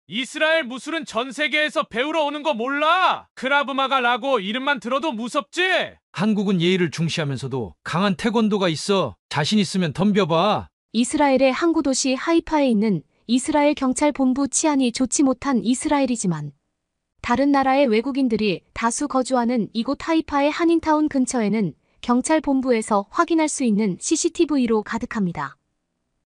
이스라엘 무술은 전 세계에서 배우러 오는 거 몰라? 크라브마가 라고 이름만 들어도 무섭지? 한국은 예의를 중시하면서도 강한 태권도가 있어. 자신 있으면 덤벼봐. 이스라엘의 항구 도시 하이파에 있는 이스라엘 경찰 본부 치안이 좋지 못한 이스라엘이지만 다른 나라의 외국인들이 다수 거주하는 이곳 하이파의 한인타운 근처에는 경찰 본부에서 확인할 수 있는 CCTV로 가득합니다.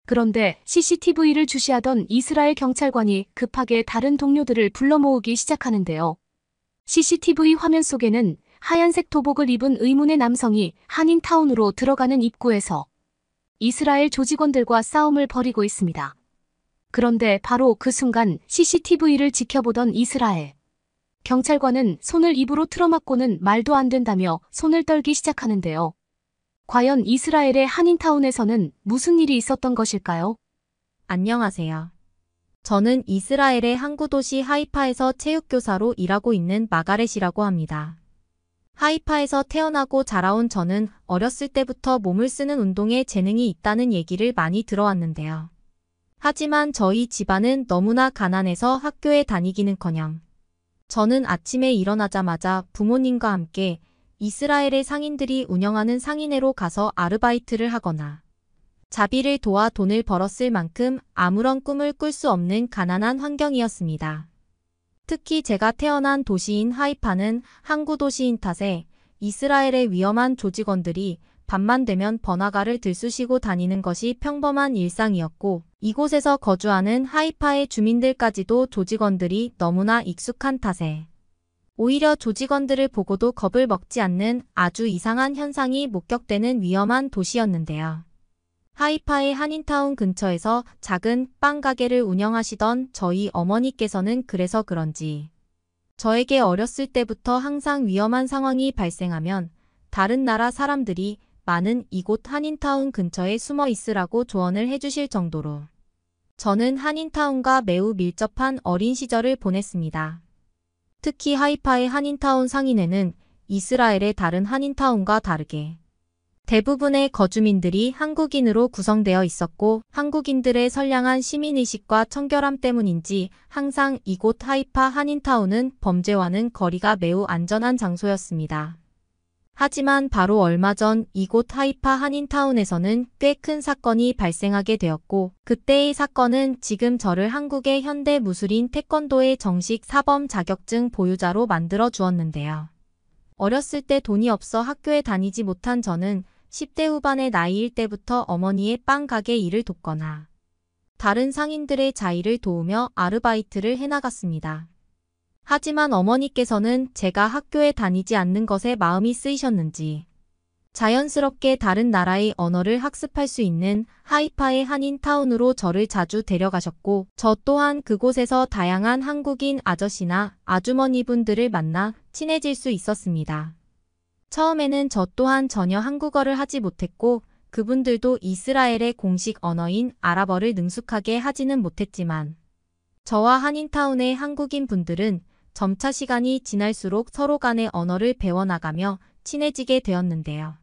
그런데 CCTV를 주시하던 이스라엘 경찰관이 급하게 다른 동료들을 불러 모으기 시작하는데요. CCTV 화면 속에는 하얀색 도복을 입은 의문의 남성이 한인타운으로 들어가는 입구에서 이스라엘 조직원들과 싸움을 벌이고 있습니다. 그런데 바로 그 순간 CCTV를 지켜보던 이스라엘 경찰관은 손을 입으로 틀어막고는 말도 안 된다며 손을 떨기 시작하는데요. 과연 이스라엘의 한인타운에서는 무슨 일이 있었던 것일까요? 안녕하세요. 저는 이스라엘의 항구 도시 하이파에서 체육교사로 일하고 있는 마가렛이라고 합니다. 하이파에서 태어나고 자라온 저는 어렸을 때부터 몸을 쓰는 운동에 재능이 있다는 얘기를 많이 들어왔는데요. 하지만 저희 집안은 너무나 가난해서 학교에 다니기는커녕 저는 아침에 일어나자마자 부모님과 함께 이스라엘의 상인들이 운영하는 상인회로 가서 아르바이트를 하거나 자비를 도와 돈을 벌었을 만큼 아무런 꿈을 꿀 수 없는 가난한 환경이었습니다. 특히 제가 태어난 도시인 하이파는 항구 도시인 탓에 이스라엘의 위험한 조직원들이 밤만 되면 버나가를 들쑤시고 다니는 것이 평범한 일상이었고 이곳에서 거주하는 하이파의 주민들까지도 조직원들이 너무나 익숙한 탓에 오히려 조직원들을 보고도 겁을 먹지 않는 아주 이상한 현상이 목격되는 위험한 도시였는데요. 하이파의 한인타운 근처에서 작은 빵 가게를 운영하시던 저희 어머니께서는 그래서 그런지 저에게 어렸을 때부터 항상 위험한 상황이 발생하면 다른 나라 사람들이 많은 이곳 한인타운 근처에 숨어 있으라고 조언을 해주실 정도로 저는 한인타운과 매우 밀접한 어린 시절을 보냈습니다. 특히 하이파의 한인타운 상인회는 이스라엘의 다른 한인타운과 다르게 대부분의 거주민들이 한국인으로 구성되어 있었고 한국인들의 선량한 시민의식과 청결함 때문인지 항상 이곳 하이파 한인타운은 범죄와는 거리가 매우 안전한 장소였습니다. 하지만 바로 얼마 전 이곳 하이파 한인타운에서는 꽤 큰 사건이 발생하게 되었고 그때의 사건은 지금 저를 한국의 현대 무술인 태권도의 정식 사범 자격증 보유자로 만들어 주었는데요. 어렸을 때 돈이 없어 학교에 다니지 못한 저는 10대 후반의 나이일 때부터 어머니의 빵 가게 일을 돕거나 다른 상인들의 자의를 도우며 아르바이트를 해나갔습니다. 하지만 어머니께서는 제가 학교에 다니지 않는 것에 마음이 쓰이셨는지 자연스럽게 다른 나라의 언어를 학습할 수 있는 하이파의 한인타운으로 저를 자주 데려가셨고 저 또한 그곳에서 다양한 한국인 아저씨나 아주머니분들을 만나 친해질 수 있었습니다. 처음에는 저 또한 전혀 한국어를 하지 못했고 그분들도 이스라엘의 공식 언어인 아랍어를 능숙하게 하지는 못했지만 저와 한인타운의 한국인 분들은 점차 시간이 지날수록 서로 간의 언어를 배워나가며 친해지게 되었는데요.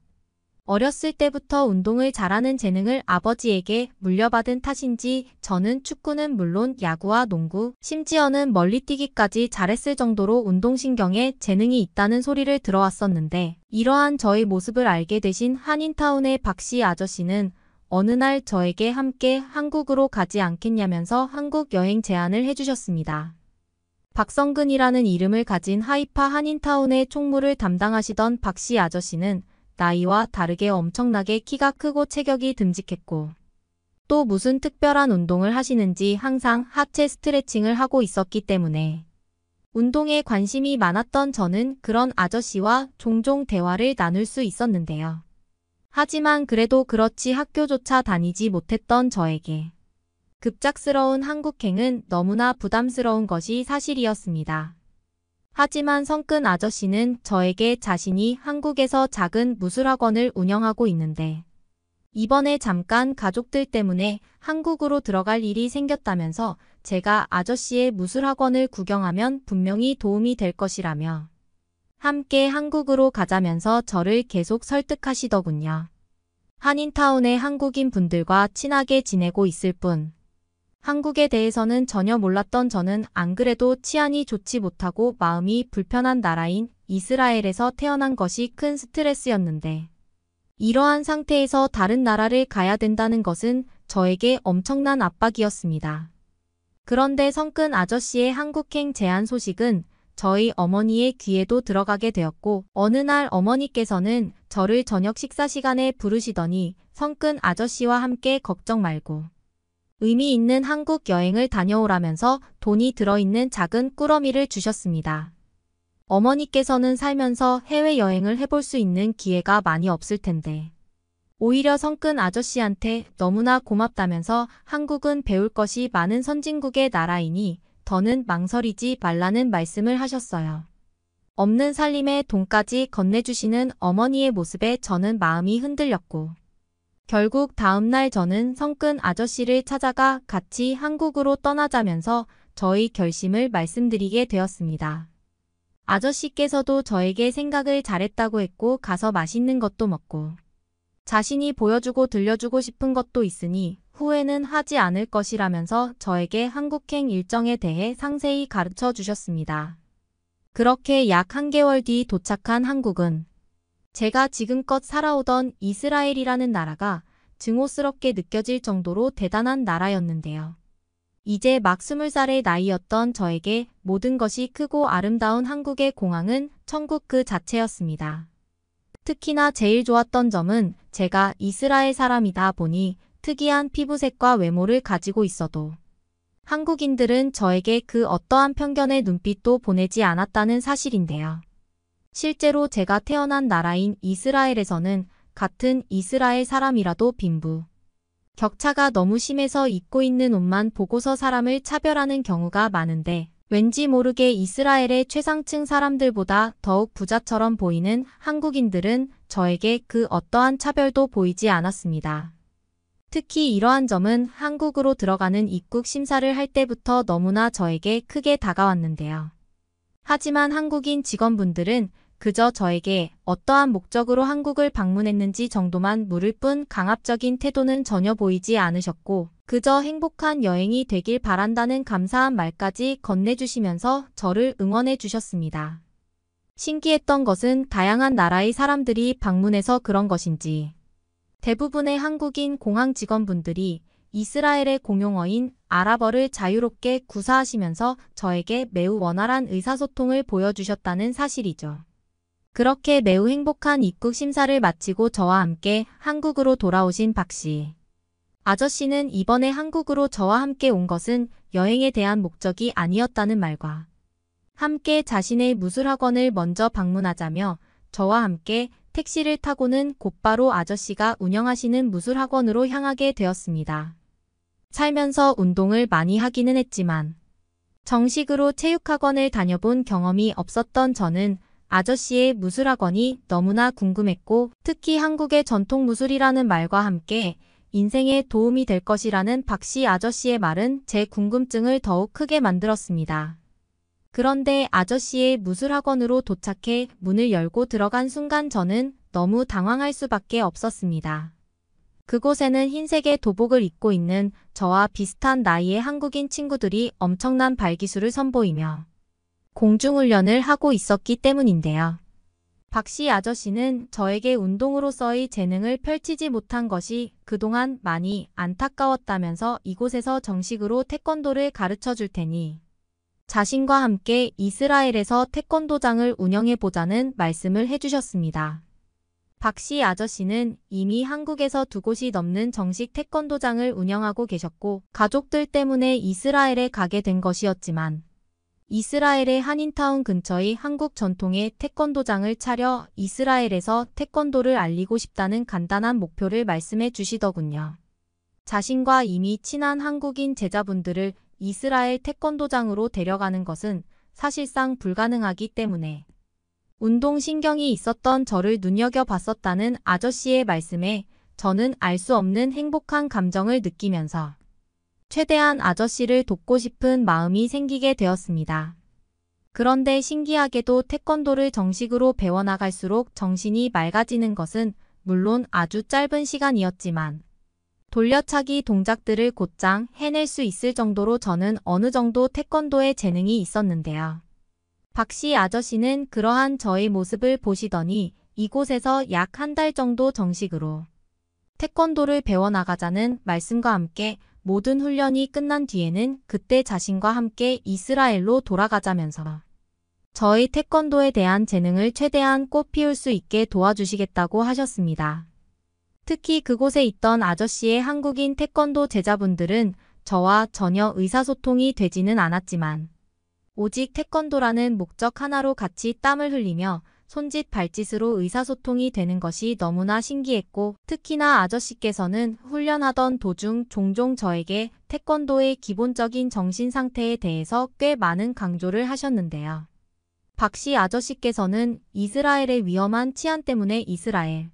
어렸을 때부터 운동을 잘하는 재능을 아버지에게 물려받은 탓인지 저는 축구는 물론 야구와 농구, 심지어는 멀리뛰기까지 잘했을 정도로 운동신경에 재능이 있다는 소리를 들어왔었는데 이러한 저의 모습을 알게 되신 한인타운의 박씨 아저씨는 어느 날 저에게 함께 한국으로 가지 않겠냐면서 한국 여행 제안을 해주셨습니다. 박성근이라는 이름을 가진 하이파 한인타운의 총무를 담당하시던 박씨 아저씨는 나이와 다르게 엄청나게 키가 크고 체격이 듬직했고 또 무슨 특별한 운동을 하시는지 항상 하체 스트레칭을 하고 있었기 때문에 운동에 관심이 많았던 저는 그런 아저씨와 종종 대화를 나눌 수 있었는데요. 하지만 그래도 그렇지 학교조차 다니지 못했던 저에게 급작스러운 한국행은 너무나 부담스러운 것이 사실이었습니다. 하지만 성근 아저씨는 저에게 자신이 한국에서 작은 무술학원을 운영하고 있는데 이번에 잠깐 가족들 때문에 한국으로 들어갈 일이 생겼다면서 제가 아저씨의 무술학원을 구경하면 분명히 도움이 될 것이라며 함께 한국으로 가자면서 저를 계속 설득하시더군요. 한인타운의 한국인 분들과 친하게 지내고 있을 뿐 한국에 대해서는 전혀 몰랐던 저는 안 그래도 치안이 좋지 못하고 마음이 불편한 나라인 이스라엘에서 태어난 것이 큰 스트레스였는데, 이러한 상태에서 다른 나라를 가야 된다는 것은 저에게 엄청난 압박이었습니다. 그런데 성큰 아저씨의 한국행 제안 소식은 저희 어머니의 귀에도 들어가게 되었고, 어느 날 어머니께서는 저를 저녁 식사 시간에 부르시더니 성큰 아저씨와 함께 걱정 말고 의미 있는 한국 여행을 다녀오라면서 돈이 들어있는 작은 꾸러미를 주셨습니다. 어머니께서는 살면서 해외여행을 해볼 수 있는 기회가 많이 없을 텐데, 오히려 성큰 아저씨한테 너무나 고맙다면서 한국은 배울 것이 많은 선진국의 나라이니 더는 망설이지 말라는 말씀을 하셨어요. 없는 살림에 돈까지 건네주시는 어머니의 모습에 저는 마음이 흔들렸고, 결국 다음날 저는 성큰 아저씨를 찾아가 같이 한국으로 떠나자면서 저의 결심을 말씀드리게 되었습니다. 아저씨께서도 저에게 생각을 잘했다고 했고, 가서 맛있는 것도 먹고 자신이 보여주고 들려주고 싶은 것도 있으니 후회는 하지 않을 것이라면서 저에게 한국행 일정에 대해 상세히 가르쳐 주셨습니다. 그렇게 약 1개월 뒤 도착한 한국은 제가 지금껏 살아오던 이스라엘이라는 나라가 증오스럽게 느껴질 정도로 대단한 나라였는데요. 이제 막 20살의 나이였던 저에게 모든 것이 크고 아름다운 한국의 공항은 천국 그 자체였습니다. 특히나 제일 좋았던 점은 제가 이스라엘 사람이다 보니 특이한 피부색과 외모를 가지고 있어도 한국인들은 저에게 그 어떠한 편견의 눈빛도 보내지 않았다는 사실인데요. 실제로 제가 태어난 나라인 이스라엘에서는 같은 이스라엘 사람이라도 빈부 격차가 너무 심해서 입고 있는 옷만 보고서 사람을 차별하는 경우가 많은데, 왠지 모르게 이스라엘의 최상층 사람들보다 더욱 부자처럼 보이는 한국인들은 저에게 그 어떠한 차별도 보이지 않았습니다. 특히 이러한 점은 한국으로 들어가는 입국 심사를 할 때부터 너무나 저에게 크게 다가왔는데요. 하지만 한국인 직원분들은 그저 저에게 어떠한 목적으로 한국을 방문했는지 정도만 물을 뿐 강압적인 태도는 전혀 보이지 않으셨고, 그저 행복한 여행이 되길 바란다는 감사한 말까지 건네주시면서 저를 응원해 주셨습니다. 신기했던 것은 다양한 나라의 사람들이 방문해서 그런 것인지 대부분의 한국인 공항 직원분들이 이스라엘의 공용어인 아랍어를 자유롭게 구사하시면서 저에게 매우 원활한 의사소통을 보여주셨다는 사실이죠. 그렇게 매우 행복한 입국 심사를 마치고 저와 함께 한국으로 돌아오신 박 씨. 아저씨는 이번에 한국으로 저와 함께 온 것은 여행에 대한 목적이 아니었다는 말과 함께 자신의 무술학원을 먼저 방문하자며 저와 함께 택시를 타고는 곧바로 아저씨가 운영하시는 무술학원으로 향하게 되었습니다. 살면서 운동을 많이 하기는 했지만 정식으로 체육학원을 다녀본 경험이 없었던 저는 아저씨의 무술학원이 너무나 궁금했고, 특히 한국의 전통 무술이라는 말과 함께 인생에 도움이 될 것이라는 박씨 아저씨의 말은 제 궁금증을 더욱 크게 만들었습니다. 그런데 아저씨의 무술학원으로 도착해 문을 열고 들어간 순간 저는 너무 당황할 수밖에 없었습니다. 그곳에는 흰색의 도복을 입고 있는 저와 비슷한 나이의 한국인 친구들이 엄청난 발기술을 선보이며 공중훈련을 하고 있었기 때문인데요. 박씨 아저씨는 저에게 운동으로서의 재능을 펼치지 못한 것이 그동안 많이 안타까웠다면서 이곳에서 정식으로 태권도를 가르쳐 줄 테니 자신과 함께 이스라엘에서 태권도장을 운영해보자는 말씀을 해주셨습니다. 박씨 아저씨는 이미 한국에서 2곳이 넘는 정식 태권도장을 운영하고 계셨고, 가족들 때문에 이스라엘에 가게 된 것이었지만 이스라엘의 한인타운 근처의 한국 전통의 태권도장을 차려 이스라엘에서 태권도를 알리고 싶다는 간단한 목표를 말씀해 주시더군요. 자신과 이미 친한 한국인 제자분들을 이스라엘 태권도장으로 데려가는 것은 사실상 불가능하기 때문에 운동신경이 있었던 저를 눈여겨봤었다는 아저씨의 말씀에 저는 알 수 없는 행복한 감정을 느끼면서 최대한 아저씨를 돕고 싶은 마음이 생기게 되었습니다. 그런데 신기하게도 태권도를 정식으로 배워나갈수록 정신이 맑아지는 것은 물론 아주 짧은 시간이었지만 돌려차기 동작들을 곧장 해낼 수 있을 정도로 저는 어느 정도 태권도에 재능이 있었는데요. 박씨 아저씨는 그러한 저의 모습을 보시더니 이곳에서 약 한 달 정도 정식으로 태권도를 배워나가자는 말씀과 함께 모든 훈련이 끝난 뒤에는 그때 자신과 함께 이스라엘로 돌아가자면서 저의 태권도에 대한 재능을 최대한 꽃피울 수 있게 도와주시겠다고 하셨습니다. 특히 그곳에 있던 아저씨의 한국인 태권도 제자분들은 저와 전혀 의사소통이 되지는 않았지만 오직 태권도라는 목적 하나로 같이 땀을 흘리며 손짓 발짓으로 의사소통이 되는 것이 너무나 신기했고 특히나 아저씨께서는 훈련하던 도중 종종 저에게 태권도의 기본적인 정신 상태에 대해서 꽤 많은 강조를 하셨는데요. 박씨 아저씨께서는 이스라엘의 위험한 치안 때문에 이스라엘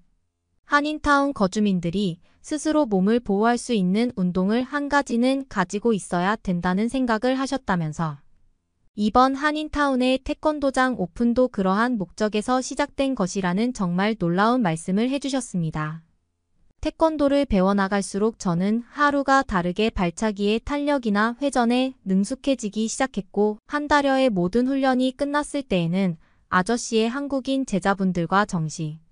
한인타운 거주민들이 스스로 몸을 보호할 수 있는 운동을 한 가지는 가지고 있어야 된다는 생각을 하셨다면서 이번 한인타운의 태권도장 오픈도 그러한 목적에서 시작된 것이라는 정말 놀라운 말씀을 해주셨습니다. 태권도를 배워나갈수록 저는 하루가 다르게 발차기의 탄력이나 회전에 능숙해지기 시작했고 한 달여의 모든 훈련이 끝났을 때에는 아저씨의 한국인 제자분들과 정식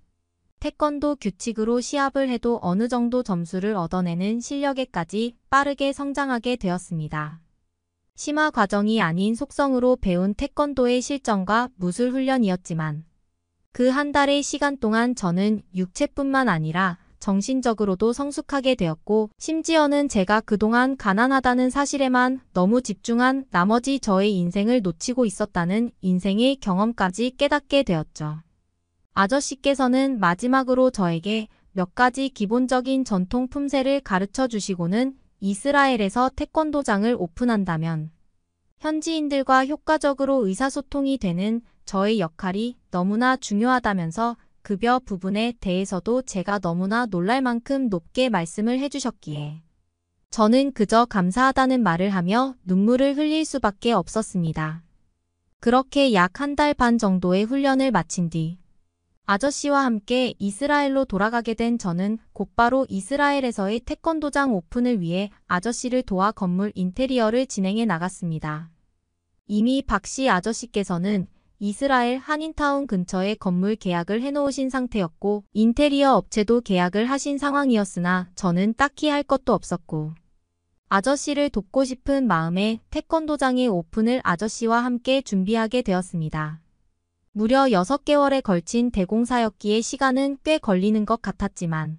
태권도 규칙으로 시합을 해도 어느 정도 점수를 얻어내는 실력에까지 빠르게 성장하게 되었습니다. 심화 과정이 아닌 속성으로 배운 태권도의 실전과 무술 훈련이었지만 그 한 달의 시간 동안 저는 육체뿐만 아니라 정신적으로도 성숙하게 되었고 심지어는 제가 그동안 가난하다는 사실에만 너무 집중한 나머지 저의 인생을 놓치고 있었다는 인생의 경험까지 깨닫게 되었죠. 아저씨께서는 마지막으로 저에게 몇 가지 기본적인 전통 품새를 가르쳐 주시고는 이스라엘에서 태권도장을 오픈한다면 현지인들과 효과적으로 의사소통이 되는 저의 역할이 너무나 중요하다면서 급여 부분에 대해서도 제가 너무나 놀랄 만큼 높게 말씀을 해주셨기에 저는 그저 감사하다는 말을 하며 눈물을 흘릴 수밖에 없었습니다. 그렇게 약 한 달 반 정도의 훈련을 마친 뒤 아저씨와 함께 이스라엘로 돌아가게 된 저는 곧바로 이스라엘에서의 태권도장 오픈을 위해 아저씨를 도와 건물 인테리어를 진행해 나갔습니다. 이미 박씨 아저씨께서는 이스라엘 한인타운 근처에 건물 계약을 해놓으신 상태였고 인테리어 업체도 계약을 하신 상황이었으나 저는 딱히 할 것도 없었고 아저씨를 돕고 싶은 마음에 태권도장의 오픈을 아저씨와 함께 준비하게 되었습니다. 무려 6개월에 걸친 대공사였기에 시간은 꽤 걸리는 것 같았지만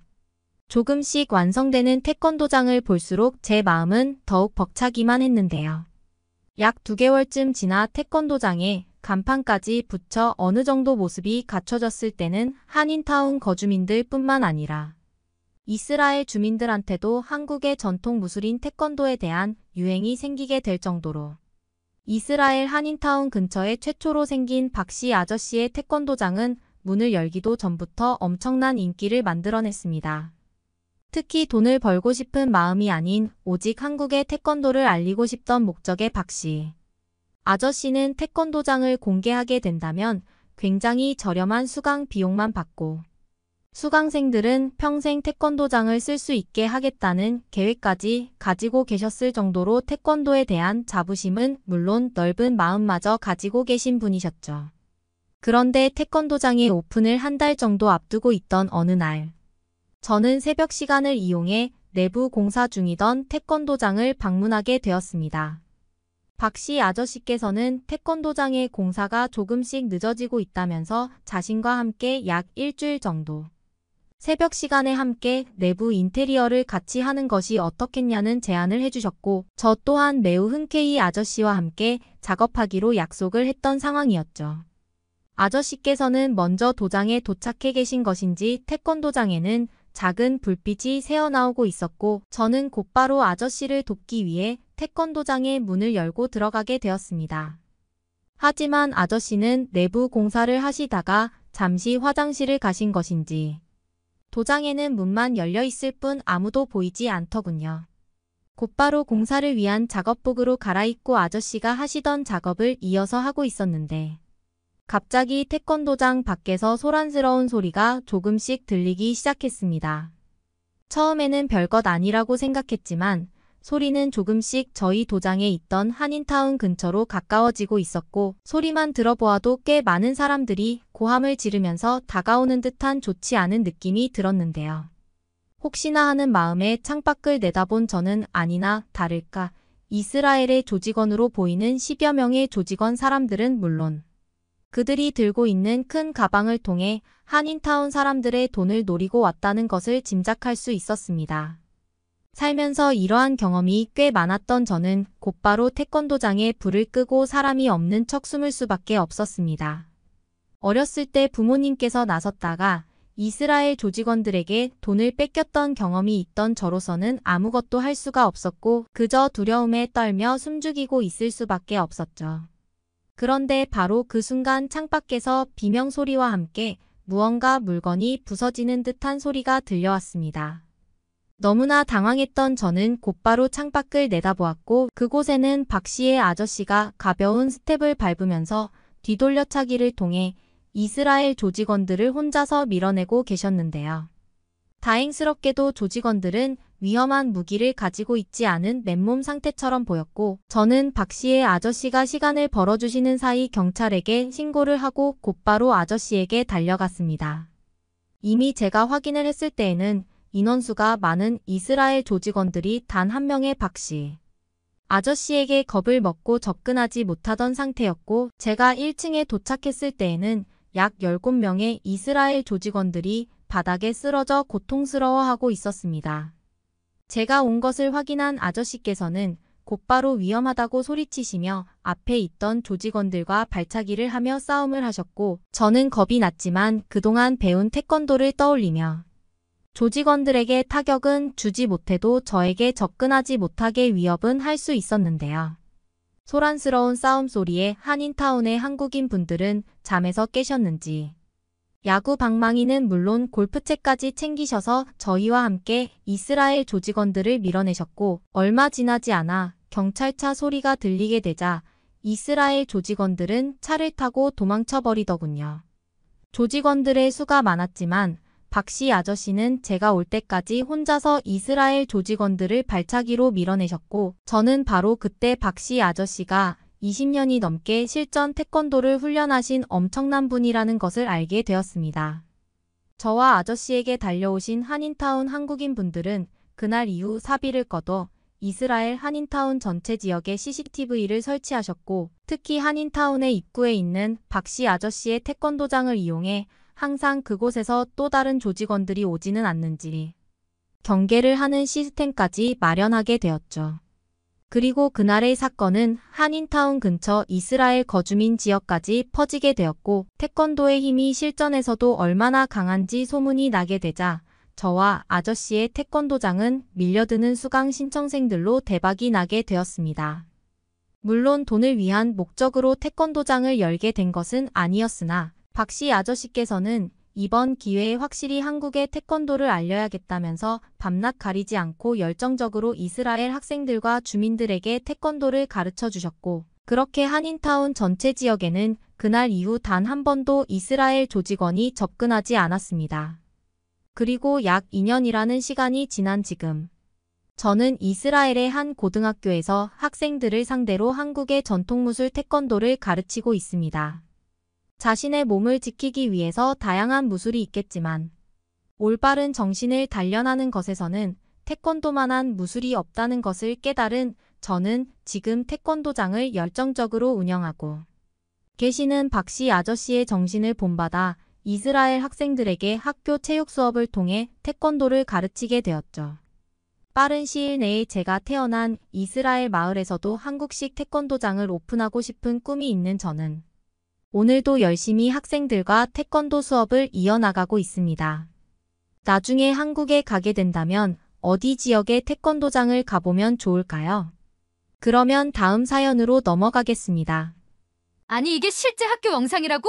조금씩 완성되는 태권도장을 볼수록 제 마음은 더욱 벅차기만 했는데요. 약 2개월쯤 지나 태권도장에 간판까지 붙여 어느 정도 모습이 갖춰졌을 때는 한인타운 거주민들 뿐만 아니라 이스라엘 주민들한테도 한국의 전통 무술인 태권도에 대한 유행이 생기게 될 정도로 이스라엘 한인타운 근처에 최초로 생긴 박씨 아저씨의 태권도장은 문을 열기도 전부터 엄청난 인기를 만들어냈습니다. 특히 돈을 벌고 싶은 마음이 아닌 오직 한국의 태권도를 알리고 싶던 목적의 박씨 아저씨는 태권도장을 공개하게 된다면 굉장히 저렴한 수강 비용만 받고 수강생들은 평생 태권도장을 쓸 수 있게 하겠다는 계획까지 가지고 계셨을 정도로 태권도에 대한 자부심은 물론 넓은 마음마저 가지고 계신 분이셨죠. 그런데 태권도장의 오픈을 한 달 정도 앞두고 있던 어느 날, 저는 새벽 시간을 이용해 내부 공사 중이던 태권도장을 방문하게 되었습니다. 박씨 아저씨께서는 태권도장의 공사가 조금씩 늦어지고 있다면서 자신과 함께 약 일주일 정도 새벽 시간에 함께 내부 인테리어를 같이 하는 것이 어떻겠냐는 제안을 해주셨고 저 또한 매우 흔쾌히 아저씨와 함께 작업하기로 약속을 했던 상황이었죠. 아저씨께서는 먼저 도장에 도착해 계신 것인지 태권도장에는 작은 불빛이 새어나오고 있었고 저는 곧바로 아저씨를 돕기 위해 태권도장의 문을 열고 들어가게 되었습니다. 하지만 아저씨는 내부 공사를 하시다가 잠시 화장실을 가신 것인지 도장에는 문만 열려 있을 뿐 아무도 보이지 않더군요. 곧바로 공사를 위한 작업복으로 갈아입고 아저씨가 하시던 작업을 이어서 하고 있었는데 갑자기 태권도장 밖에서 소란스러운 소리가 조금씩 들리기 시작했습니다. 처음에는 별것 아니라고 생각했지만 소리는 조금씩 저희 도장에 있던 한인타운 근처로 가까워지고 있었고 소리만 들어보아도 꽤 많은 사람들이 고함을 지르면서 다가오는 듯한 좋지 않은 느낌이 들었는데요. 혹시나 하는 마음에 창밖을 내다본 저는 아니나 다를까 이스라엘의 조직원으로 보이는 10여 명의 조직원 사람들은 물론 그들이 들고 있는 큰 가방을 통해 한인타운 사람들의 돈을 노리고 왔다는 것을 짐작할 수 있었습니다. 살면서 이러한 경험이 꽤 많았던 저는 곧바로 태권도장에 불을 끄고 사람이 없는 척 숨을 수밖에 없었습니다. 어렸을 때 부모님께서 나섰다가 이스라엘 조직원들에게 돈을 뺏겼던 경험이 있던 저로서는 아무것도 할 수가 없었고 그저 두려움에 떨며 숨죽이고 있을 수밖에 없었죠. 그런데 바로 그 순간 창밖에서 비명소리와 함께 무언가 물건이 부서지는 듯한 소리가 들려왔습니다. 너무나 당황했던 저는 곧바로 창밖을 내다보았고 그곳에는 박 씨의 아저씨가 가벼운 스텝을 밟으면서 뒤돌려차기를 통해 이스라엘 조직원들을 혼자서 밀어내고 계셨는데요. 다행스럽게도 조직원들은 위험한 무기를 가지고 있지 않은 맨몸 상태처럼 보였고 저는 박 씨의 아저씨가 시간을 벌어주시는 사이 경찰에게 신고를 하고 곧바로 아저씨에게 달려갔습니다. 이미 제가 확인을 했을 때에는 인원수가 많은 이스라엘 조직원들이 단 한 명의 박 씨 아저씨에게 겁을 먹고 접근하지 못하던 상태였고 제가 1층에 도착했을 때에는 약 17명의 이스라엘 조직원들이 바닥에 쓰러져 고통스러워하고 있었습니다. 제가 온 것을 확인한 아저씨께서는 곧바로 위험하다고 소리치시며 앞에 있던 조직원들과 발차기를 하며 싸움을 하셨고 저는 겁이 났지만 그동안 배운 태권도를 떠올리며 조직원들에게 타격은 주지 못해도 저에게 접근하지 못하게 위협은 할 수 있었는데요. 소란스러운 싸움 소리에 한인타운의 한국인 분들은 잠에서 깨셨는지 야구 방망이는 물론 골프채까지 챙기셔서 저희와 함께 이스라엘 조직원들을 밀어내셨고 얼마 지나지 않아 경찰차 소리가 들리게 되자 이스라엘 조직원들은 차를 타고 도망쳐버리더군요. 조직원들의 수가 많았지만 박 씨 아저씨는 제가 올 때까지 혼자서 이스라엘 조직원들을 발차기로 밀어내셨고 저는 바로 그때 박 씨 아저씨가 20년이 넘게 실전 태권도를 훈련하신 엄청난 분이라는 것을 알게 되었습니다. 저와 아저씨에게 달려오신 한인타운 한국인 분들은 그날 이후 사비를 꺼둬 이스라엘 한인타운 전체 지역에 CCTV를 설치하셨고 특히 한인타운의 입구에 있는 박 씨 아저씨의 태권도장을 이용해 항상 그곳에서 또 다른 조직원들이 오지는 않는지 경계를 하는 시스템까지 마련하게 되었죠. 그리고 그날의 사건은 한인타운 근처 이스라엘 거주민 지역까지 퍼지게 되었고 태권도의 힘이 실전에서도 얼마나 강한지 소문이 나게 되자 저와 아저씨의 태권도장은 밀려드는 수강 신청생들로 대박이 나게 되었습니다. 물론 돈을 위한 목적으로 태권도장을 열게 된 것은 아니었으나 박 씨 아저씨께서는 이번 기회에 확실히 한국의 태권도를 알려야겠다면서 밤낮 가리지 않고 열정적으로 이스라엘 학생들과 주민들에게 태권도를 가르쳐 주셨고 그렇게 한인타운 전체 지역에는 그날 이후 단 한 번도 이스라엘 조직원이 접근하지 않았습니다. 그리고 약 2년이라는 시간이 지난 지금 저는 이스라엘의 한 고등학교에서 학생들을 상대로 한국의 전통무술 태권도를 가르치고 있습니다. 자신의 몸을 지키기 위해서 다양한 무술이 있겠지만 올바른 정신을 단련하는 것에서는 태권도만한 무술이 없다는 것을 깨달은 저는 지금 태권도장을 열정적으로 운영하고 계시는 박 씨 아저씨의 정신을 본받아 이스라엘 학생들에게 학교 체육 수업을 통해 태권도를 가르치게 되었죠. 빠른 시일 내에 제가 태어난 이스라엘 마을에서도 한국식 태권도장을 오픈하고 싶은 꿈이 있는 저는 오늘도 열심히 학생들과 태권도 수업을 이어나가고 있습니다. 나중에 한국에 가게 된다면 어디 지역의 태권도장을 가보면 좋을까요? 그러면 다음 사연으로 넘어가겠습니다. 아니 이게 실제 학교 영상이라고?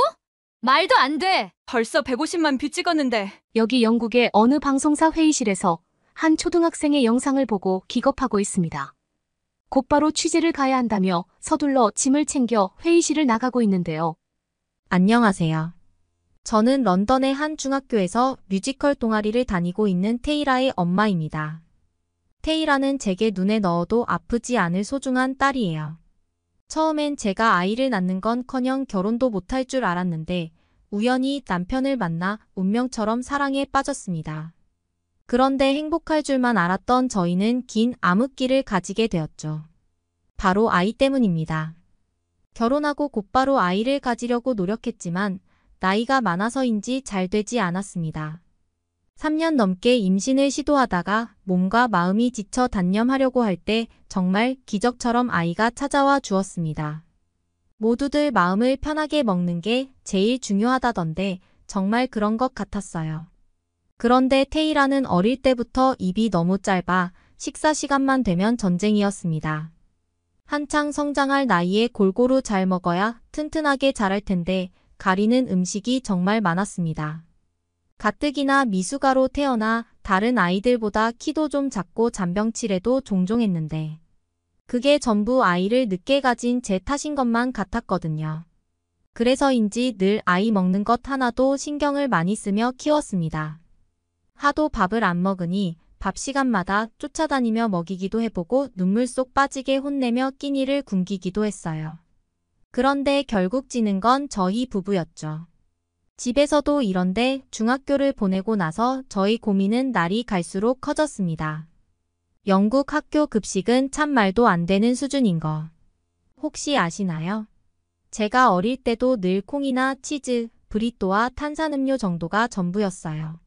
말도 안 돼. 벌써 150만 뷰 찍었는데. 여기 영국의 어느 방송사 회의실에서 한 초등학생의 영상을 보고 기겁하고 있습니다. 곧바로 취재를 가야 한다며 서둘러 짐을 챙겨 회의실을 나가고 있는데요. 안녕하세요. 저는 런던의 한 중학교에서 뮤지컬 동아리를 다니고 있는 테이라의 엄마입니다. 테이라는 제게 눈에 넣어도 아프지 않을 소중한 딸이에요. 처음엔 제가 아이를 낳는 건커녕 결혼도 못할 줄 알았는데 우연히 남편을 만나 운명처럼 사랑에 빠졌습니다. 그런데 행복할 줄만 알았던 저희는 긴 암흑기를 가지게 되었죠. 바로 아이 때문입니다. 결혼하고 곧바로 아이를 가지려고 노력했지만 나이가 많아서인지 잘 되지 않았습니다. 3년 넘게 임신을 시도하다가 몸과 마음이 지쳐 단념하려고 할 때 정말 기적처럼 아이가 찾아와 주었습니다. 모두들 마음을 편하게 먹는 게 제일 중요하다던데 정말 그런 것 같았어요. 그런데 테이라는 어릴 때부터 입이 너무 짧아 식사 시간만 되면 전쟁이었습니다. 한창 성장할 나이에 골고루 잘 먹어야 튼튼하게 자랄 텐데 가리는 음식이 정말 많았습니다. 가뜩이나 미숙아로 태어나 다른 아이들보다 키도 좀 작고 잔병치레도 종종 했는데 그게 전부 아이를 늦게 가진 제 탓인 것만 같았거든요. 그래서인지 늘 아이 먹는 것 하나도 신경을 많이 쓰며 키웠습니다. 하도 밥을 안 먹으니 밥 시간마다 쫓아다니며 먹이기도 해보고 눈물 쏙 빠지게 혼내며 끼니를 굶기기도 했어요. 그런데 결국 지는 건 저희 부부였죠. 집에서도 이런데 중학교를 보내고 나서 저희 고민은 날이 갈수록 커졌습니다. 영국 학교 급식은 참 말도 안 되는 수준인 거. 혹시 아시나요? 제가 어릴 때도 늘 콩이나 치즈, 브리또와 탄산음료 정도가 전부였어요.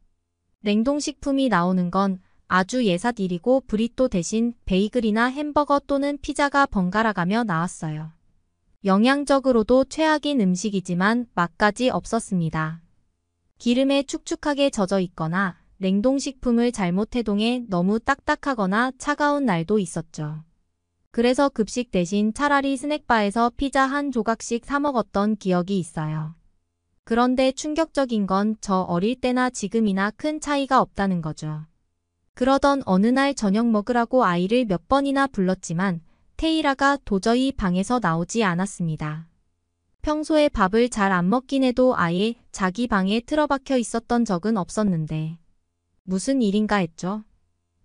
냉동식품이 나오는 건 아주 예삿일이고 브리또 대신 베이글이나 햄버거 또는 피자가 번갈아가며 나왔어요. 영양적으로도 최악인 음식이지만 맛까지 없었습니다. 기름에 축축하게 젖어 있거나 냉동식품을 잘못 해동해 너무 딱딱하거나 차가운 날도 있었죠. 그래서 급식 대신 차라리 스낵바에서 피자 한 조각씩 사 먹었던 기억이 있어요. 그런데 충격적인 건 저 어릴 때나 지금이나 큰 차이가 없다는 거죠. 그러던 어느 날 저녁 먹으라고 아이를 몇 번이나 불렀지만 테이라가 도저히 방에서 나오지 않았습니다. 평소에 밥을 잘 안 먹긴 해도 아예 자기 방에 틀어박혀 있었던 적은 없었는데 무슨 일인가 했죠.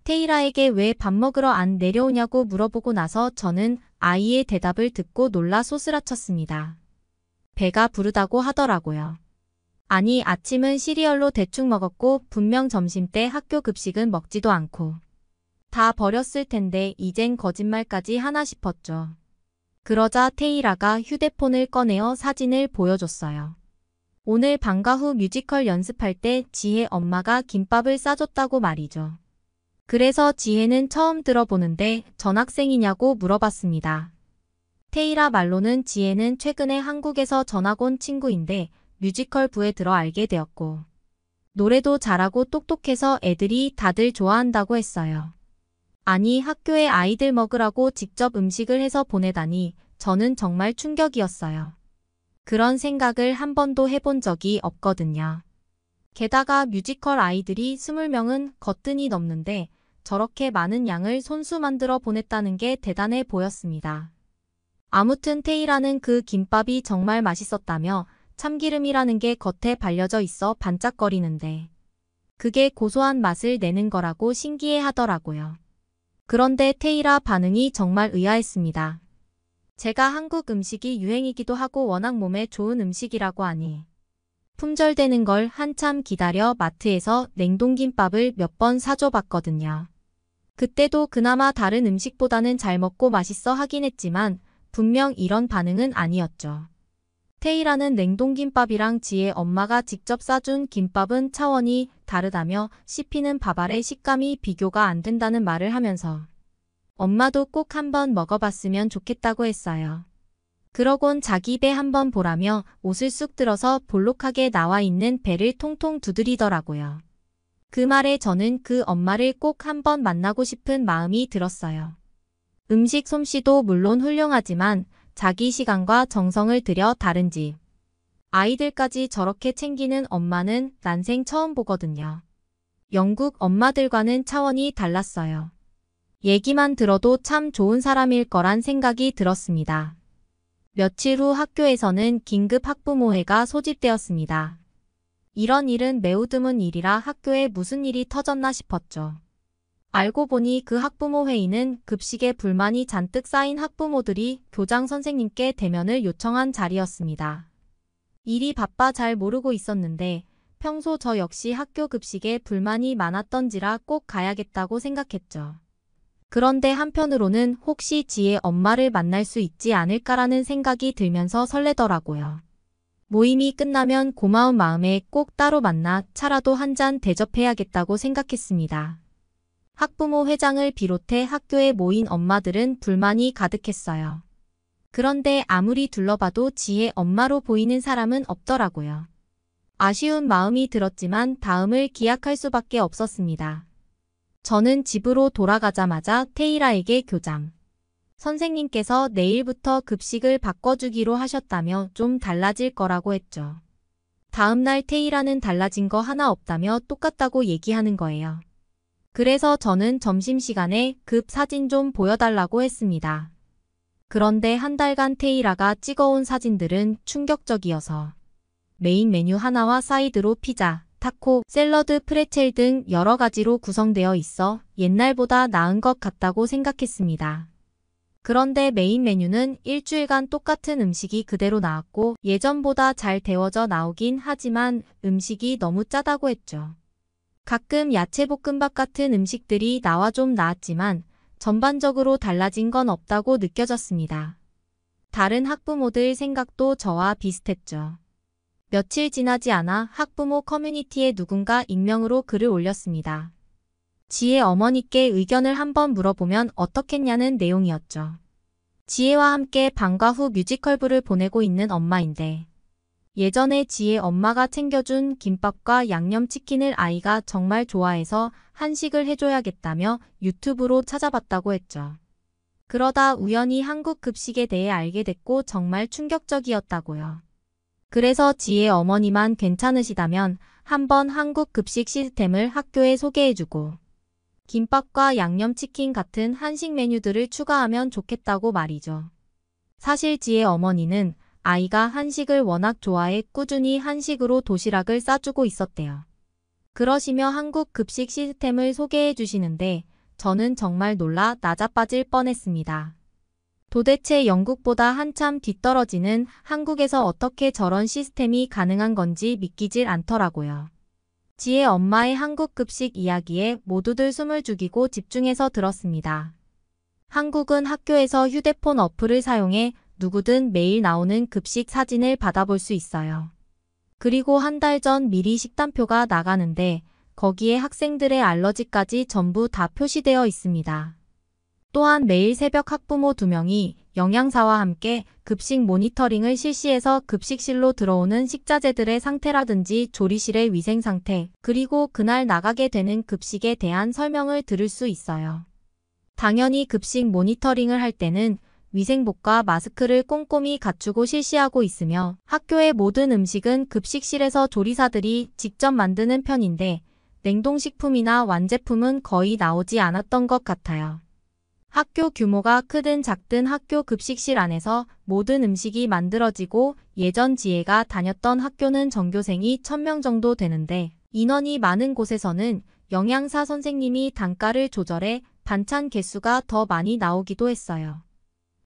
테이라에게 왜 밥 먹으러 안 내려오냐고 물어보고 나서 저는 아이의 대답을 듣고 놀라 소스라쳤습니다. 배가 부르다고 하더라고요. 아니 아침은 시리얼로 대충 먹었고 분명 점심때 학교 급식은 먹지도 않고 다 버렸을 텐데 이젠 거짓말까지 하나 싶었죠. 그러자 테이라가 휴대폰을 꺼내어 사진을 보여줬어요. 오늘 방과 후 뮤지컬 연습할 때 지혜 엄마가 김밥을 싸줬다고 말이죠. 그래서 지혜는 처음 들어보는데 전학생이냐고 물어봤습니다. 테이라 말로는 지혜는 최근에 한국에서 전학 온 친구인데 뮤지컬 부에 들어 알게 되었고 노래도 잘하고 똑똑해서 애들이 다들 좋아한다고 했어요. 아니 학교에 아이들 먹으라고 직접 음식을 해서 보내다니 저는 정말 충격이었어요. 그런 생각을 한 번도 해본 적이 없거든요. 게다가 뮤지컬 아이들이 20명은 거뜬히 넘는데 저렇게 많은 양을 손수 만들어 보냈다는 게 대단해 보였습니다. 아무튼 테이라는 그 김밥이 정말 맛있었다며 참기름이라는 게 겉에 발려져 있어 반짝거리는데 그게 고소한 맛을 내는 거라고 신기해 하더라고요. 그런데 테이라 반응이 정말 의아했습니다. 제가 한국 음식이 유행이기도 하고 워낙 몸에 좋은 음식이라고 하니 품절되는 걸 한참 기다려 마트에서 냉동김밥을 몇 번 사줘봤거든요. 그때도 그나마 다른 음식보다는 잘 먹고 맛있어 하긴 했지만 분명 이런 반응은 아니었죠. 테이라는 냉동김밥이랑 지혜 엄마가 직접 싸준 김밥은 차원이 다르다며 씹히는 밥알의 식감이 비교가 안 된다는 말을 하면서 엄마도 꼭 한번 먹어봤으면 좋겠다고 했어요. 그러곤 자기 배 한번 보라며 옷을 쑥 들어서 볼록하게 나와 있는 배를 통통 두드리더라고요. 그 말에 저는 그 엄마를 꼭 한번 만나고 싶은 마음이 들었어요. 음식 솜씨도 물론 훌륭하지만 자기 시간과 정성을 들여 다른 집 아이들까지 저렇게 챙기는 엄마는 난생 처음 보거든요. 영국 엄마들과는 차원이 달랐어요. 얘기만 들어도 참 좋은 사람일 거란 생각이 들었습니다. 며칠 후 학교에서는 긴급 학부모회가 소집되었습니다. 이런 일은 매우 드문 일이라 학교에 무슨 일이 터졌나 싶었죠. 알고 보니 그 학부모 회의는 급식에 불만이 잔뜩 쌓인 학부모들이 교장 선생님께 대면을 요청한 자리였습니다. 일이 바빠 잘 모르고 있었는데 평소 저 역시 학교 급식에 불만이 많았던지라 꼭 가야겠다고 생각했죠. 그런데 한편으로는 혹시 지혜 엄마를 만날 수 있지 않을까라는 생각이 들면서 설레더라고요. 모임이 끝나면 고마운 마음에 꼭 따로 만나 차라도 한 잔 대접해야겠다고 생각했습니다. 학부모 회장을 비롯해 학교에 모인 엄마들은 불만이 가득했어요. 그런데 아무리 둘러봐도 지혜 엄마로 보이는 사람은 없더라고요. 아쉬운 마음이 들었지만 다음을 기약할 수밖에 없었습니다. 저는 집으로 돌아가자마자 테이라에게 교장 선생님께서 내일부터 급식을 바꿔주기로 하셨다며 좀 달라질 거라고 했죠. 다음날 테이라는 달라진 거 하나 없다며 똑같다고 얘기하는 거예요. 그래서 저는 점심시간에 급 사진 좀 보여달라고 했습니다. 그런데 한 달간 테이라가 찍어온 사진들은 충격적이어서 메인 메뉴 하나와 사이드로 피자, 타코, 샐러드, 프레첼 등 여러 가지로 구성되어 있어 옛날보다 나은 것 같다고 생각했습니다. 그런데 메인 메뉴는 일주일간 똑같은 음식이 그대로 나왔고 예전보다 잘 데워져 나오긴 하지만 음식이 너무 짜다고 했죠. 가끔 야채볶음밥 같은 음식들이 나와 좀 나았지만 전반적으로 달라진 건 없다고 느껴졌습니다. 다른 학부모들 생각도 저와 비슷했죠. 며칠 지나지 않아 학부모 커뮤니티에 누군가 익명으로 글을 올렸습니다. 지혜 어머니께 의견을 한번 물어보면 어떻겠냐는 내용이었죠. 지혜와 함께 방과 후 뮤지컬부를 보내고 있는 엄마인데 예전에 지혜 엄마가 챙겨준 김밥과 양념치킨을 아이가 정말 좋아해서 한식을 해줘야겠다며 유튜브로 찾아봤다고 했죠. 그러다 우연히 한국 급식에 대해 알게 됐고 정말 충격적이었다고요. 그래서 지혜 어머니만 괜찮으시다면 한번 한국 급식 시스템을 학교에 소개해주고 김밥과 양념치킨 같은 한식 메뉴들을 추가하면 좋겠다고 말이죠. 사실 지혜 어머니는 아이가 한식을 워낙 좋아해 꾸준히 한식으로 도시락을 싸주고 있었대요. 그러시며 한국 급식 시스템을 소개해 주시는데 저는 정말 놀라 나자빠질 뻔했습니다. 도대체 영국보다 한참 뒤떨어지는 한국에서 어떻게 저런 시스템이 가능한 건지 믿기질 않더라고요. 지혜 엄마의 한국 급식 이야기에 모두들 숨을 죽이고 집중해서 들었습니다. 한국은 학교에서 휴대폰 어플을 사용해 누구든 매일 나오는 급식 사진을 받아볼 수 있어요. 그리고 한 달 전 미리 식단표가 나가는데 거기에 학생들의 알러지까지 전부 다 표시되어 있습니다. 또한 매일 새벽 학부모 2명이 영양사와 함께 급식 모니터링을 실시해서 급식실로 들어오는 식자재들의 상태라든지 조리실의 위생 상태, 그리고 그날 나가게 되는 급식에 대한 설명을 들을 수 있어요. 당연히 급식 모니터링을 할 때는 위생복과 마스크를 꼼꼼히 갖추고 실시하고 있으며 학교의 모든 음식은 급식실에서 조리사들이 직접 만드는 편인데 냉동식품이나 완제품은 거의 나오지 않았던 것 같아요. 학교 규모가 크든 작든 학교 급식실 안에서 모든 음식이 만들어지고 예전 지혜가 다녔던 학교는 전교생이 1000명 정도 되는데 인원이 많은 곳에서는 영양사 선생님이 단가를 조절해 반찬 개수가 더 많이 나오기도 했어요.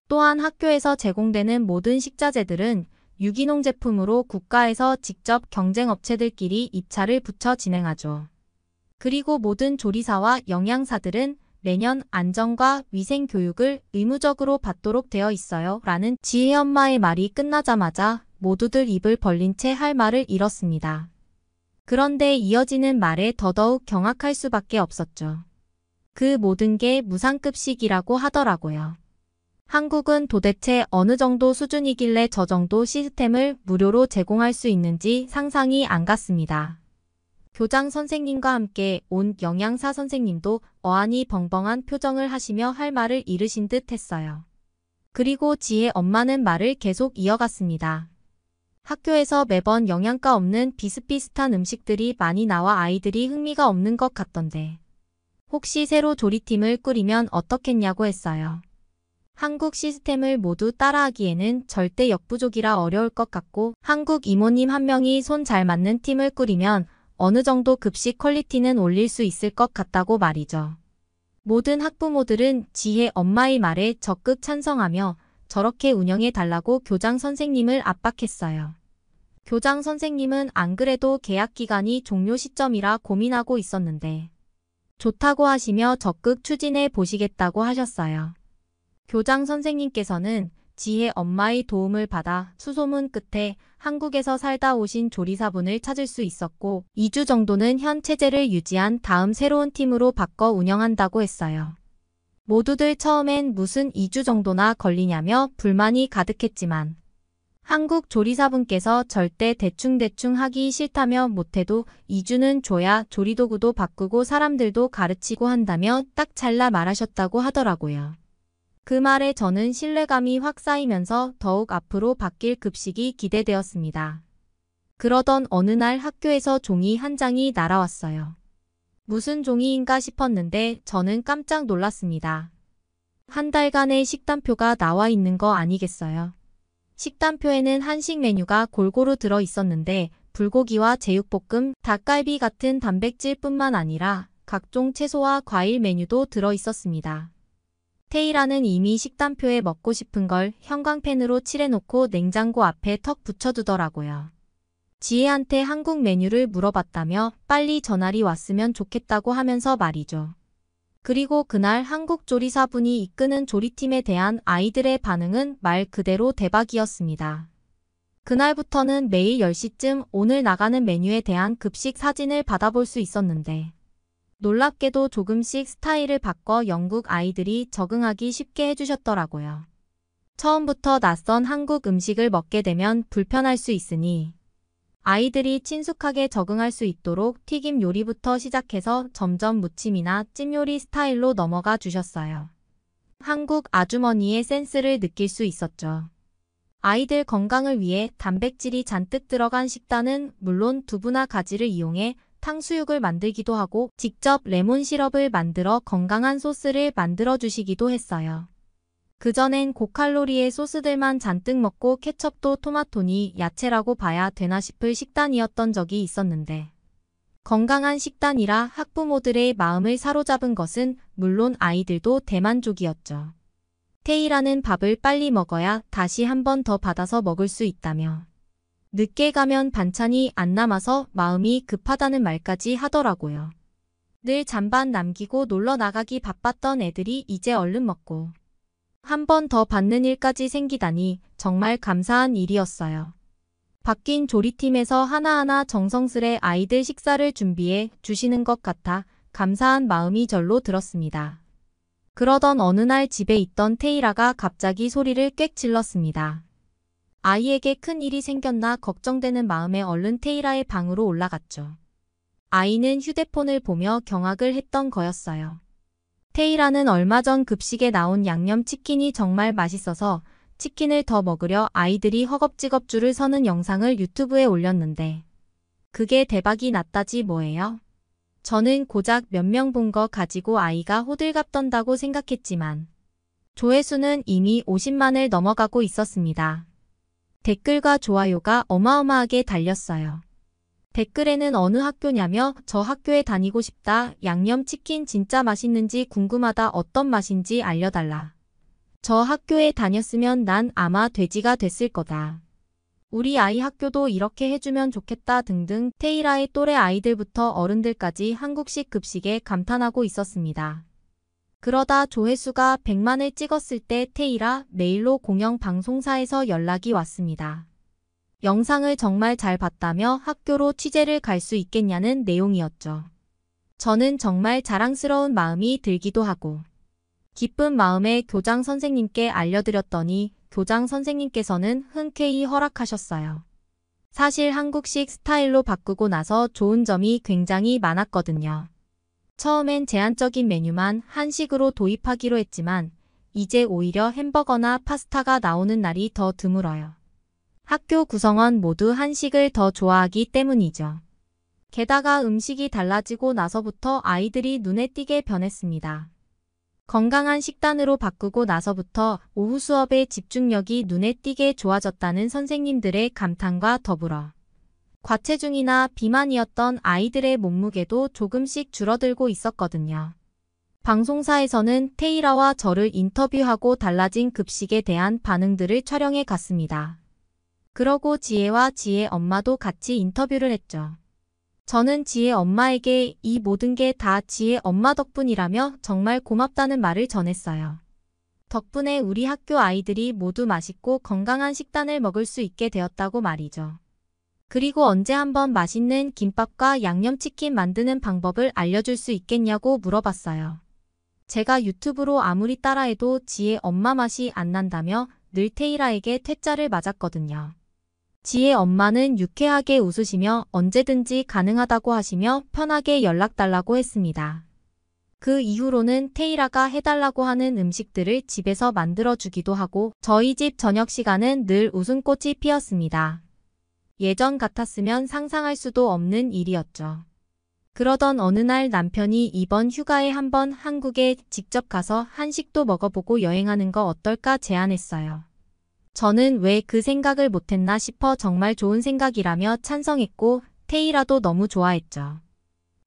또한 학교에서 제공되는 모든 식자재들은 유기농 제품으로 국가에서 직접 경쟁업체들끼리 입찰을 붙여 진행하죠. 그리고 모든 조리사와 영양사들은 매년 안전과 위생 교육을 의무적으로 받도록 되어 있어요. 라는 지혜 엄마의 말이 끝나자마자 모두들 입을 벌린 채 할 말을 잃었습니다. 그런데 이어지는 말에 더더욱 경악할 수밖에 없었죠. 그 모든 게 무상급식이라고 하더라고요. 한국은 도대체 어느 정도 수준이길래 저 정도 시스템을 무료로 제공할 수 있는지 상상이 안 갔습니다. 교장 선생님과 함께 온 영양사 선생님도 어안이 벙벙한 표정을 하시며 할 말을 잃으신 듯 했어요. 그리고 지혜 엄마는 말을 계속 이어갔습니다. 학교에서 매번 영양가 없는 비슷비슷한 음식들이 많이 나와 아이들이 흥미가 없는 것 같던데 혹시 새로 조리팀을 꾸리면 어떻겠냐고 했어요. 한국 시스템을 모두 따라하기에는 절대 역부족이라 어려울 것 같고 한국 이모님 한 명이 손 잘 맞는 팀을 꾸리면 어느 정도 급식 퀄리티는 올릴 수 있을 것 같다고 말이죠. 모든 학부모들은 지혜 엄마의 말에 적극 찬성하며 저렇게 운영해 달라고 교장 선생님을 압박했어요. 교장 선생님은 안 그래도 계약 기간이 종료 시점이라 고민하고 있었는데 좋다고 하시며 적극 추진해 보시겠다고 하셨어요. 교장 선생님께서는 지혜 엄마의 도움을 받아 수소문 끝에 한국에서 살다 오신 조리사분을 찾을 수 있었고 2주 정도는 현 체제를 유지한 다음 새로운 팀으로 바꿔 운영한다고 했어요. 모두들 처음엔 무슨 2주 정도나 걸리냐며 불만이 가득했지만 한국 조리사분께서 절대 대충대충 하기 싫다며 못해도 2주는 줘야 조리도구도 바꾸고 사람들도 가르치고 한다며 딱 잘라 말하셨다고 하더라고요. 그 말에 저는 신뢰감이 확 쌓이면서 더욱 앞으로 바뀔 급식이 기대되었습니다. 그러던 어느 날 학교에서 종이 한 장이 날아왔어요. 무슨 종이인가 싶었는데 저는 깜짝 놀랐습니다. 한 달간의 식단표가 나와 있는 거 아니겠어요? 식단표에는 한식 메뉴가 골고루 들어 있었는데 불고기와 제육볶음, 닭갈비 같은 단백질뿐만 아니라 각종 채소와 과일 메뉴도 들어 있었습니다. 테이라는 이미 식단표에 먹고 싶은 걸 형광펜으로 칠해놓고 냉장고 앞에 턱 붙여두더라고요. 지혜한테 한국 메뉴를 물어봤다며 빨리 전화리 왔으면 좋겠다고 하면서 말이죠. 그리고 그날 한국 조리사분이 이끄는 조리팀에 대한 아이들의 반응은 말 그대로 대박이었습니다. 그날부터는 매일 10시쯤 오늘 나가는 메뉴에 대한 급식 사진을 받아볼 수 있었는데 놀랍게도 조금씩 스타일을 바꿔 영국 아이들이 적응하기 쉽게 해주셨더라고요. 처음부터 낯선 한국 음식을 먹게 되면 불편할 수 있으니 아이들이 친숙하게 적응할 수 있도록 튀김 요리부터 시작해서 점점 무침이나 찜 요리 스타일로 넘어가 주셨어요. 한국 아주머니의 센스를 느낄 수 있었죠. 아이들 건강을 위해 단백질이 잔뜩 들어간 식단은 물론 두부나 가지를 이용해 탕수육을 만들기도 하고 직접 레몬 시럽을 만들어 건강한 소스를 만들어 주시기도 했어요. 그전엔 고칼로리의 소스들만 잔뜩 먹고 케첩도 토마토니 야채라고 봐야 되나 싶을 식단이었던 적이 있었는데 건강한 식단이라 학부모들의 마음을 사로잡은 것은 물론 아이들도 대만족이었죠. 테이라는 밥을 빨리 먹어야 다시 한 번 더 받아서 먹을 수 있다며 늦게 가면 반찬이 안 남아서 마음이 급하다는 말까지 하더라고요. 늘 잔반 남기고 놀러 나가기 바빴던 애들이 이제 얼른 먹고 한 번 더 받는 일까지 생기다니 정말 감사한 일이었어요. 바뀐 조리팀에서 하나하나 정성스레 아이들 식사를 준비해 주시는 것 같아 감사한 마음이 절로 들었습니다. 그러던 어느 날 집에 있던 테이라가 갑자기 소리를 꽥 질렀습니다. 아이에게 큰 일이 생겼나 걱정되는 마음에 얼른 테이라의 방으로 올라갔죠. 아이는 휴대폰을 보며 경악을 했던 거였어요. 테이라는 얼마 전 급식에 나온 양념치킨이 정말 맛있어서 치킨을 더 먹으려 아이들이 허겁지겁 줄을 서는 영상을 유튜브에 올렸는데 그게 대박이 났다지 뭐예요? 저는 고작 몇 명 본 거 가지고 아이가 호들갑 떤다고 생각했지만 조회수는 이미 50만을 넘어가고 있었습니다. 댓글과 좋아요가 어마어마하게 달렸어요. 댓글에는 어느 학교냐며 저 학교에 다니고 싶다. 양념치킨 진짜 맛있는지 궁금하다. 어떤 맛인지 알려달라. 저 학교에 다녔으면 난 아마 돼지가 됐을 거다. 우리 아이 학교도 이렇게 해주면 좋겠다 등등 테이라의 또래 아이들부터 어른들까지 한국식 급식에 감탄하고 있었습니다. 그러다 조회수가 100만을 찍었을 때 테이라 메일로 공영 방송사에서 연락이 왔습니다. 영상을 정말 잘 봤다며 학교로 취재를 갈 수 있겠냐는 내용이었죠. 저는 정말 자랑스러운 마음이 들기도 하고 기쁜 마음에 교장 선생님께 알려드렸더니 교장 선생님께서는 흔쾌히 허락하셨어요. 사실 한국식 스타일로 바꾸고 나서 좋은 점이 굉장히 많았거든요. 처음엔 제한적인 메뉴만 한식으로 도입하기로 했지만 이제 오히려 햄버거나 파스타가 나오는 날이 더 드물어요. 학교 구성원 모두 한식을 더 좋아하기 때문이죠. 게다가 음식이 달라지고 나서부터 아이들이 눈에 띄게 변했습니다. 건강한 식단으로 바꾸고 나서부터 오후 수업의 집중력이 눈에 띄게 좋아졌다는 선생님들의 감탄과 더불어 과체중이나 비만이었던 아이들의 몸무게도 조금씩 줄어들고 있었거든요. 방송사에서는 테이라와 저를 인터뷰하고 달라진 급식에 대한 반응들을 촬영해 갔습니다. 그러고 지혜와 지혜 엄마도 같이 인터뷰를 했죠. 저는 지혜 엄마에게 이 모든 게 다 지혜 엄마 덕분이라며 정말 고맙다는 말을 전했어요. 덕분에 우리 학교 아이들이 모두 맛있고 건강한 식단을 먹을 수 있게 되었다고 말이죠. 그리고 언제 한번 맛있는 김밥과 양념치킨 만드는 방법을 알려줄 수 있겠냐고 물어봤어요. 제가 유튜브로 아무리 따라해도 지혜 엄마 맛이 안 난다며 늘 테이라에게 퇴짜를 맞았거든요. 지혜 엄마는 유쾌하게 웃으시며 언제든지 가능하다고 하시며 편하게 연락달라고 했습니다. 그 이후로는 테이라가 해달라고 하는 음식들을 집에서 만들어주기도 하고 저희 집 저녁 시간은 늘 웃음꽃이 피었습니다. 예전 같았으면 상상할 수도 없는 일이었죠. 그러던 어느 날 남편이 이번 휴가에 한번 한국에 직접 가서 한식도 먹어보고 여행하는 거 어떨까 제안했어요. 저는 왜 그 생각을 못했나 싶어 정말 좋은 생각이라며 찬성했고 테이라도 너무 좋아했죠.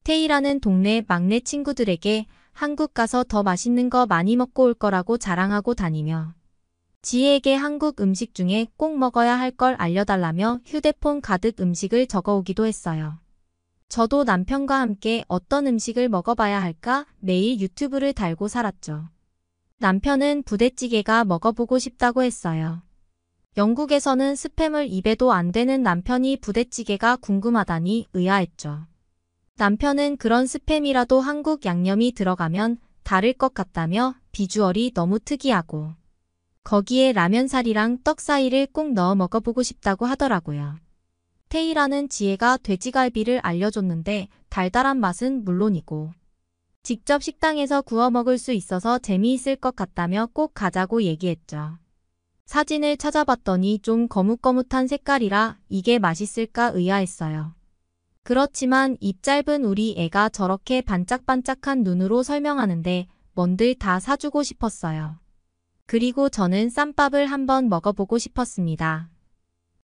테이라는 동네 막내 친구들에게 한국 가서 더 맛있는 거 많이 먹고 올 거라고 자랑하고 다니며 지혜에게 한국 음식 중에 꼭 먹어야 할 걸 알려달라며 휴대폰 가득 음식을 적어오기도 했어요. 저도 남편과 함께 어떤 음식을 먹어봐야 할까 매일 유튜브를 달고 살았죠. 남편은 부대찌개가 먹어보고 싶다고 했어요. 영국에서는 스팸을 입에도 안 되는 남편이 부대찌개가 궁금하다니 의아했죠. 남편은 그런 스팸이라도 한국 양념이 들어가면 다를 것 같다며 비주얼이 너무 특이하고 거기에 라면사리랑 떡 사이를 꼭 넣어 먹어보고 싶다고 하더라고요. 테이라는 지혜가 돼지갈비를 알려줬는데 달달한 맛은 물론이고 직접 식당에서 구워 먹을 수 있어서 재미있을 것 같다며 꼭 가자고 얘기했죠. 사진을 찾아봤더니 좀 거뭇거뭇한 색깔이라 이게 맛있을까 의아했어요. 그렇지만 입 짧은 우리 애가 저렇게 반짝반짝한 눈으로 설명하는데 뭔들 다 사주고 싶었어요. 그리고 저는 쌈밥을 한번 먹어보고 싶었습니다.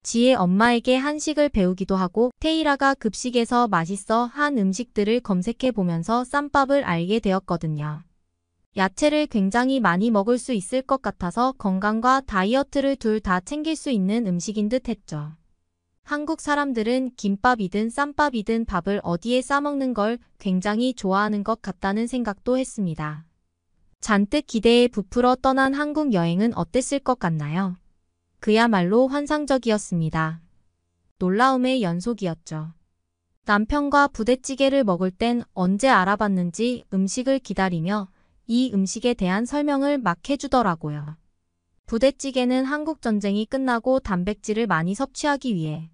지혜 엄마에게 한식을 배우기도 하고 테이라가 급식에서 맛있어 한 음식들을 검색해보면서 쌈밥을 알게 되었거든요. 야채를 굉장히 많이 먹을 수 있을 것 같아서 건강과 다이어트를 둘 다 챙길 수 있는 음식인 듯 했죠. 한국 사람들은 김밥이든 쌈밥이든 밥을 어디에 싸먹는 걸 굉장히 좋아하는 것 같다는 생각도 했습니다. 잔뜩 기대에 부풀어 떠난 한국 여행은 어땠을 것 같나요? 그야말로 환상적이었습니다. 놀라움의 연속이었죠. 남편과 부대찌개를 먹을 땐 언제 알아봤는지 음식을 기다리며 이 음식에 대한 설명을 막 해주더라고요. 부대찌개는 한국전쟁이 끝나고 단백질을 많이 섭취하기 위해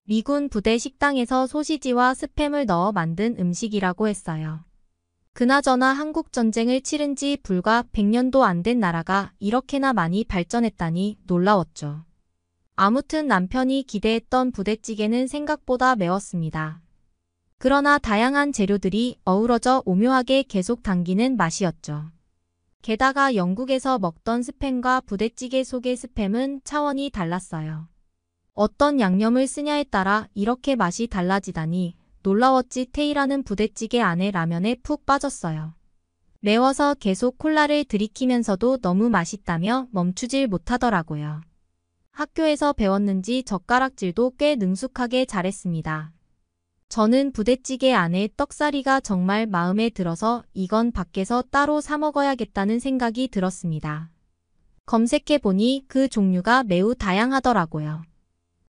미군 부대 식당에서 소시지와 스팸을 넣어 만든 음식이라고 했어요. 그나저나 한국전쟁을 치른 지 불과 100년도 안 된 나라가 이렇게나 많이 발전했다니 놀라웠죠. 아무튼 남편이 기대했던 부대찌개는 생각보다 매웠습니다. 그러나 다양한 재료들이 어우러져 오묘하게 계속 당기는 맛이었죠. 게다가 영국에서 먹던 스팸과 부대찌개 속의 스팸은 차원이 달랐어요. 어떤 양념을 쓰냐에 따라 이렇게 맛이 달라지다니 놀라웠지. 테이라는 부대찌개 안에 라면에 푹 빠졌어요. 매워서 계속 콜라를 들이키면서도 너무 맛있다며 멈추질 못하더라고요. 학교에서 배웠는지 젓가락질도 꽤 능숙하게 잘했습니다. 저는 부대찌개 안에 떡사리가 정말 마음에 들어서 이건 밖에서 따로 사 먹어야겠다는 생각이 들었습니다. 검색해보니 그 종류가 매우 다양하더라고요.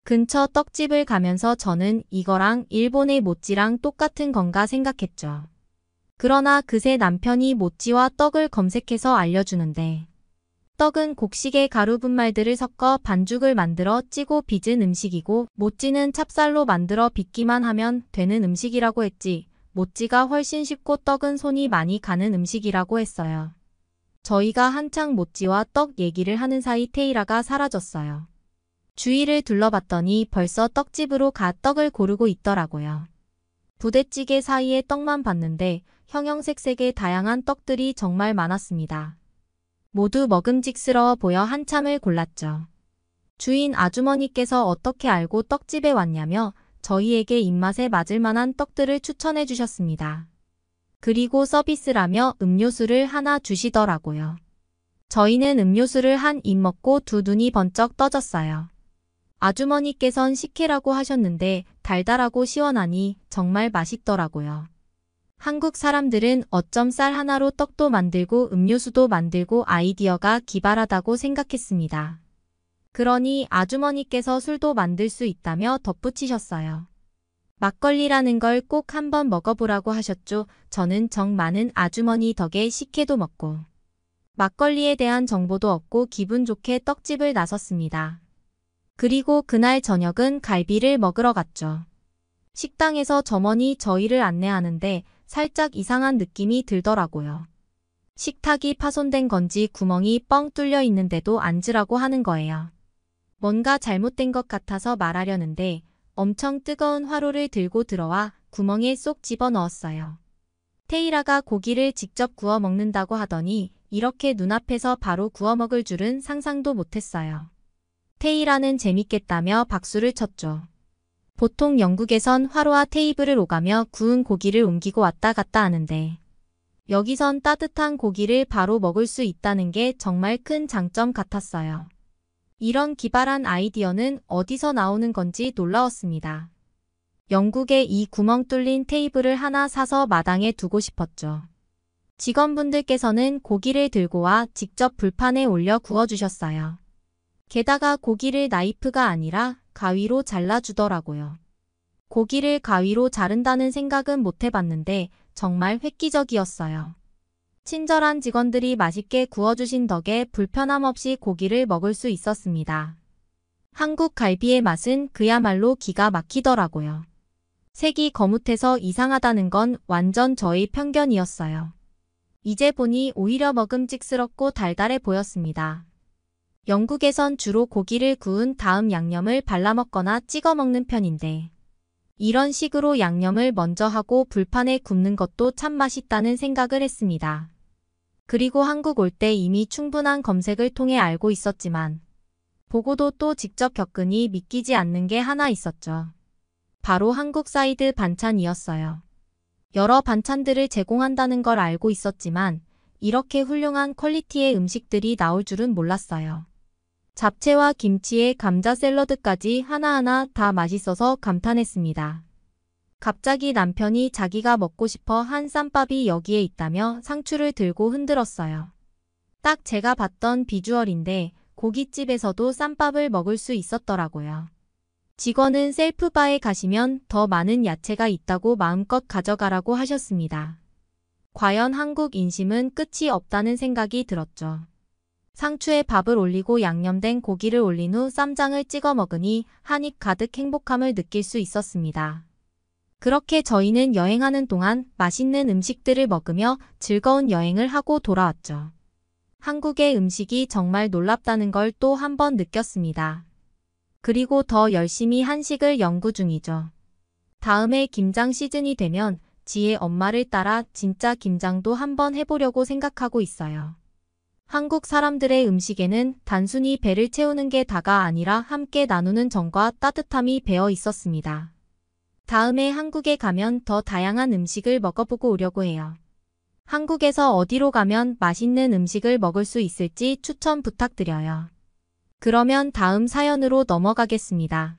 근처 떡집을 가면서 저는 이거랑 일본의 모찌랑 똑같은 건가 생각했죠. 그러나 그새 남편이 모찌와 떡을 검색해서 알려주는데 떡은 곡식의 가루 분말들을 섞어 반죽을 만들어 찌고 빚은 음식이고 모찌는 찹쌀로 만들어 빚기만 하면 되는 음식이라고 했지. 모찌가 훨씬 쉽고 떡은 손이 많이 가는 음식이라고 했어요. 저희가 한창 모찌와 떡 얘기를 하는 사이 테이라가 사라졌어요. 주위를 둘러봤더니 벌써 떡집으로 가 떡을 고르고 있더라고요. 부대찌개 사이에 떡만 봤는데 형형색색의 다양한 떡들이 정말 많았습니다. 모두 먹음직스러워 보여 한참을 골랐죠. 주인 아주머니께서 어떻게 알고 떡집에 왔냐며 저희에게 입맛에 맞을 만한 떡들을 추천해 주셨습니다. 그리고 서비스라며 음료수를 하나 주시더라고요. 저희는 음료수를 한 입 먹고 두 눈이 번쩍 떠졌어요. 아주머니께선 식혜라고 하셨는데 달달하고 시원하니 정말 맛있더라고요. 한국 사람들은 어쩜 쌀 하나로 떡도 만들고 음료수도 만들고 아이디어가 기발하다고 생각했습니다. 그러니 아주머니께서 술도 만들 수 있다며 덧붙이셨어요. 막걸리라는 걸 꼭 한번 먹어보라고 하셨죠. 저는 정 많은 아주머니 덕에 식혜도 먹고 막걸리에 대한 정보도 얻고 기분 좋게 떡집을 나섰습니다. 그리고 그날 저녁은 갈비를 먹으러 갔죠. 식당에서 점원이 저희를 안내하는데 살짝 이상한 느낌이 들더라고요. 식탁이 파손된 건지 구멍이 뻥 뚫려 있는데도 앉으라고 하는 거예요. 뭔가 잘못된 것 같아서 말하려는데 엄청 뜨거운 화로를 들고 들어와 구멍에 쏙 집어넣었어요. 테이라가 고기를 직접 구워 먹는다고 하더니 이렇게 눈앞에서 바로 구워 먹을 줄은 상상도 못했어요. 테이라는 재밌겠다며 박수를 쳤죠. 보통 영국에선 화로와 테이블을 오가며 구운 고기를 옮기고 왔다 갔다 하는데 여기선 따뜻한 고기를 바로 먹을 수 있다는 게 정말 큰 장점 같았어요. 이런 기발한 아이디어는 어디서 나오는 건지 놀라웠습니다. 영국에 이 구멍 뚫린 테이블을 하나 사서 마당에 두고 싶었죠. 직원분들께서는 고기를 들고 와 직접 불판에 올려 구워주셨어요. 게다가 고기를 나이프가 아니라 가위로 잘라주더라고요. 고기를 가위로 자른다는 생각은 못 해봤는데 정말 획기적이었어요. 친절한 직원들이 맛있게 구워주신 덕에 불편함 없이 고기를 먹을 수 있었습니다. 한국 갈비의 맛은 그야말로 기가 막히더라고요. 색이 거뭇해서 이상하다는 건 완전 저의 편견이었어요. 이제 보니 오히려 먹음직스럽고 달달해 보였습니다. 영국에선 주로 고기를 구운 다음 양념을 발라 먹거나 찍어 먹는 편인데 이런 식으로 양념을 먼저 하고 불판에 굽는 것도 참 맛있다는 생각을 했습니다. 그리고 한국 올 때 이미 충분한 검색을 통해 알고 있었지만 보고도 또 직접 겪으니 믿기지 않는 게 하나 있었죠. 바로 한국 사이드 반찬이었어요. 여러 반찬들을 제공한다는 걸 알고 있었지만 이렇게 훌륭한 퀄리티의 음식들이 나올 줄은 몰랐어요. 잡채와 김치에 감자 샐러드까지 하나하나 다 맛있어서 감탄했습니다. 갑자기 남편이 자기가 먹고 싶어 한 쌈밥이 여기에 있다며 상추를 들고 흔들었어요. 딱 제가 봤던 비주얼인데 고깃집에서도 쌈밥을 먹을 수 있었더라고요. 직원은 셀프바에 가시면 더 많은 야채가 있다고 마음껏 가져가라고 하셨습니다. 과연 한국 인심은 끝이 없다는 생각이 들었죠. 상추에 밥을 올리고 양념된 고기를 올린 후 쌈장을 찍어 먹으니 한입 가득 행복함을 느낄 수 있었습니다. 그렇게 저희는 여행하는 동안 맛있는 음식들을 먹으며 즐거운 여행을 하고 돌아왔죠. 한국의 음식이 정말 놀랍다는 걸 또 한 번 느꼈습니다. 그리고 더 열심히 한식을 연구 중이죠. 다음에 김장 시즌이 되면 지혜 엄마를 따라 진짜 김장도 한번 해보려고 생각하고 있어요. 한국 사람들의 음식에는 단순히 배를 채우는 게 다가 아니라 함께 나누는 정과 따뜻함이 배어 있었습니다. 다음에 한국에 가면 더 다양한 음식을 먹어보고 오려고 해요. 한국에서 어디로 가면 맛있는 음식을 먹을 수 있을지 추천 부탁드려요. 그러면 다음 사연으로 넘어가겠습니다.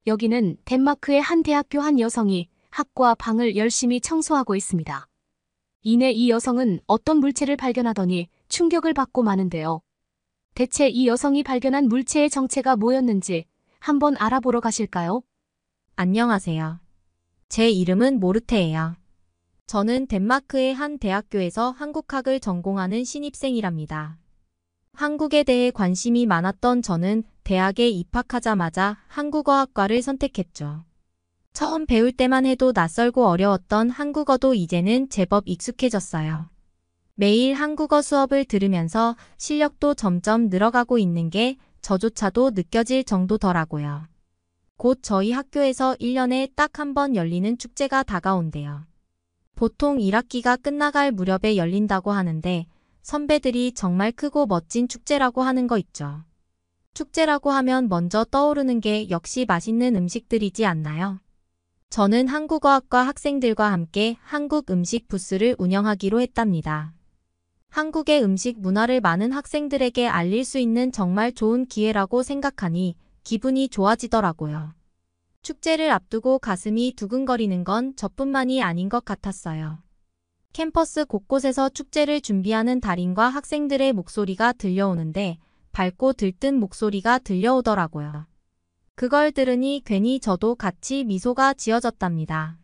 여기는 덴마크의 한 대학교 한 여성이 학과 방을 열심히 청소하고 있습니다. 이내 이 여성은 어떤 물체를 발견하더니 충격을 받고 마는데요. 대체 이 여성이 발견한 물체의 정체가 뭐였는지 한번 알아보러 가실까요? 안녕하세요. 제 이름은 모르테예요. 저는 덴마크의 한 대학교에서 한국학을 전공하는 신입생이랍니다. 한국에 대해 관심이 많았던 저는 대학에 입학하자마자 한국어학과를 선택했죠. 처음 배울 때만 해도 낯설고 어려웠던 한국어도 이제는 제법 익숙해졌어요. 매일 한국어 수업을 들으면서 실력도 점점 늘어가고 있는 게 저조차도 느껴질 정도더라고요. 곧 저희 학교에서 1년에 딱 한 번 열리는 축제가 다가온대요. 보통 1학기가 끝나갈 무렵에 열린다고 하는데 선배들이 정말 크고 멋진 축제라고 하는 거 있죠. 축제라고 하면 먼저 떠오르는 게 역시 맛있는 음식들이지 않나요? 저는 한국어학과 학생들과 함께 한국 음식 부스를 운영하기로 했답니다. 한국의 음식 문화를 많은 학생들에게 알릴 수 있는 정말 좋은 기회라고 생각하니 기분이 좋아지더라고요. 축제를 앞두고 가슴이 두근거리는 건 저뿐만이 아닌 것 같았어요. 캠퍼스 곳곳에서 축제를 준비하는 달인과 학생들의 목소리가 들려오는데 밝고 들뜬 목소리가 들려오더라고요. 그걸 들으니 괜히 저도 같이 미소가 지어졌답니다.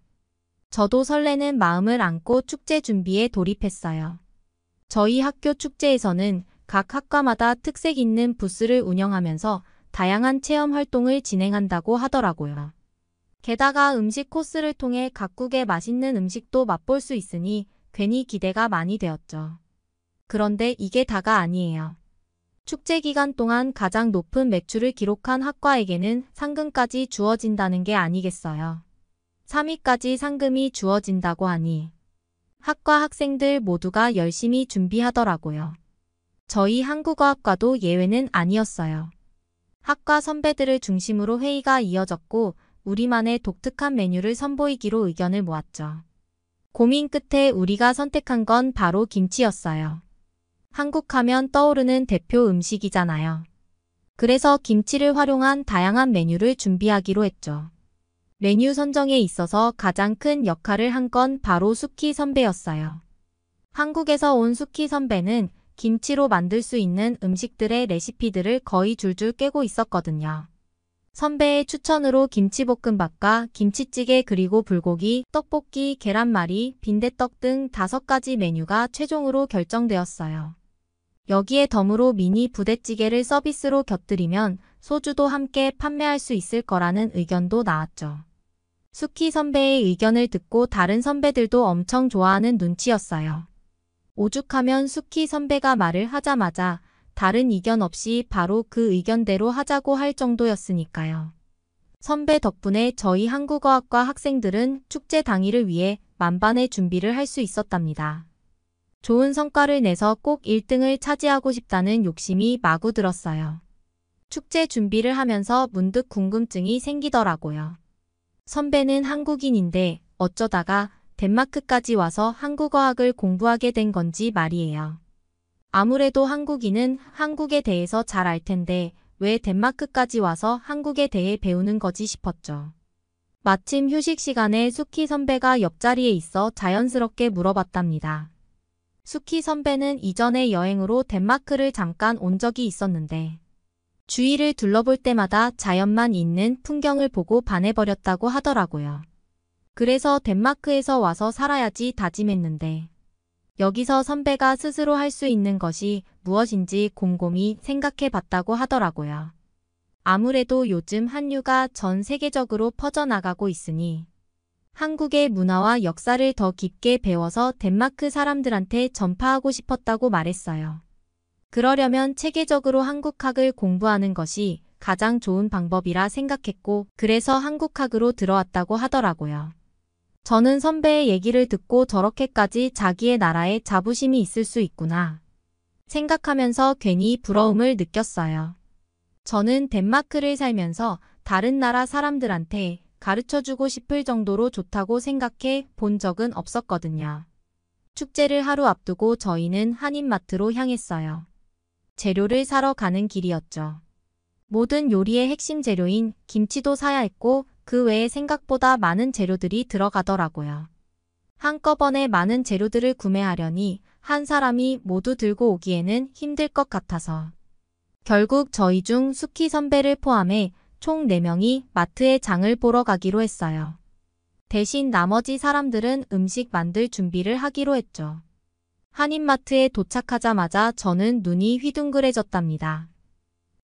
저도 설레는 마음을 안고 축제 준비에 돌입했어요. 저희 학교 축제에서는 각 학과마다 특색 있는 부스를 운영하면서 다양한 체험 활동을 진행한다고 하더라고요. 게다가 음식 코스를 통해 각국의 맛있는 음식도 맛볼 수 있으니 괜히 기대가 많이 되었죠. 그런데 이게 다가 아니에요. 축제 기간 동안 가장 높은 매출을 기록한 학과에게는 상금까지 주어진다는 게 아니겠어요. 3위까지 상금이 주어진다고 하니 학과 학생들 모두가 열심히 준비하더라고요. 저희 한국어학과도 예외는 아니었어요. 학과 선배들을 중심으로 회의가 이어졌고 우리만의 독특한 메뉴를 선보이기로 의견을 모았죠. 고민 끝에 우리가 선택한 건 바로 김치였어요. 한국 하면 떠오르는 대표 음식이잖아요. 그래서 김치를 활용한 다양한 메뉴를 준비하기로 했죠. 메뉴 선정에 있어서 가장 큰 역할을 한 건 바로 수키 선배였어요. 한국에서 온 수키 선배는 김치로 만들 수 있는 음식들의 레시피들을 거의 줄줄 꿰고 있었거든요. 선배의 추천으로 김치볶음밥과 김치찌개 그리고 불고기, 떡볶이, 계란말이, 빈대떡 등 5가지 메뉴가 최종으로 결정되었어요. 여기에 덤으로 미니 부대찌개를 서비스로 곁들이면 소주도 함께 판매할 수 있을 거라는 의견도 나왔죠. 수키 선배의 의견을 듣고 다른 선배들도 엄청 좋아하는 눈치였어요. 오죽하면 수키 선배가 말을 하자마자 다른 이견 없이 바로 그 의견대로 하자고 할 정도였으니까요. 선배 덕분에 저희 한국어학과 학생들은 축제 당일을 위해 만반의 준비를 할 수 있었답니다. 좋은 성과를 내서 꼭 1등을 차지하고 싶다는 욕심이 마구 들었어요. 축제 준비를 하면서 문득 궁금증이 생기더라고요. 선배는 한국인인데 어쩌다가 덴마크까지 와서 한국어학을 공부하게 된 건지 말이에요. 아무래도 한국인은 한국에 대해서 잘 알 텐데 왜 덴마크까지 와서 한국에 대해 배우는 거지 싶었죠. 마침 휴식 시간에 수키 선배가 옆자리에 있어 자연스럽게 물어봤답니다. 수키 선배는 이전에 여행으로 덴마크를 잠깐 온 적이 있었는데 주위를 둘러볼 때마다 자연만 있는 풍경을 보고 반해버렸다고 하더라고요. 그래서 덴마크에서 와서 살아야지 다짐했는데 여기서 선배가 스스로 할 수 있는 것이 무엇인지 곰곰이 생각해 봤다고 하더라고요. 아무래도 요즘 한류가 전 세계적으로 퍼져나가고 있으니 한국의 문화와 역사를 더 깊게 배워서 덴마크 사람들한테 전파하고 싶었다고 말했어요. 그러려면 체계적으로 한국학을 공부하는 것이 가장 좋은 방법이라 생각했고 그래서 한국학으로 들어왔다고 하더라고요. 저는 선배의 얘기를 듣고 저렇게까지 자기의 나라에 자부심이 있을 수 있구나 생각하면서 괜히 부러움을 느꼈어요. 저는 덴마크를 살면서 다른 나라 사람들한테 가르쳐주고 싶을 정도로 좋다고 생각해 본 적은 없었거든요. 축제를 하루 앞두고 저희는 한인마트로 향했어요. 재료를 사러 가는 길이었죠. 모든 요리의 핵심 재료인 김치도 사야 했고 그 외에 생각보다 많은 재료들이 들어가더라고요. 한꺼번에 많은 재료들을 구매하려니 한 사람이 모두 들고 오기에는 힘들 것 같아서 결국 저희 중 수키 선배를 포함해 총 4명이 마트에 장을 보러 가기로 했어요. 대신 나머지 사람들은 음식 만들 준비를 하기로 했죠. 한인마트에 도착하자마자 저는 눈이 휘둥그레졌답니다.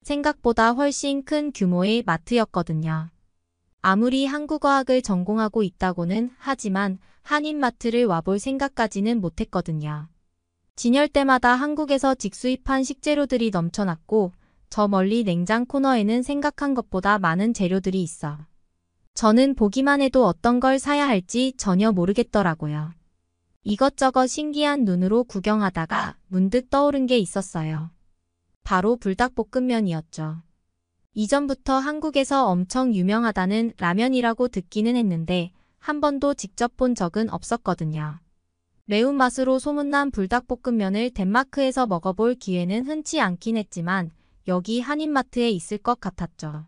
생각보다 훨씬 큰 규모의 마트였거든요. 아무리 한국어학을 전공하고 있다고는 하지만 한인마트를 와볼 생각까지는 못했거든요. 진열 때마다 한국에서 직수입한 식재료들이 넘쳐났고 저 멀리 냉장 코너에는 생각한 것보다 많은 재료들이 있어 저는 보기만 해도 어떤 걸 사야 할지 전혀 모르겠더라고요. 이것저것 신기한 눈으로 구경하다가 문득 떠오른 게 있었어요. 바로 불닭볶음면이었죠. 이전부터 한국에서 엄청 유명하다는 라면이라고 듣기는 했는데 한 번도 직접 본 적은 없었거든요. 매운맛으로 소문난 불닭볶음면을 덴마크에서 먹어볼 기회는 흔치 않긴 했지만 여기 한인마트에 있을 것 같았죠.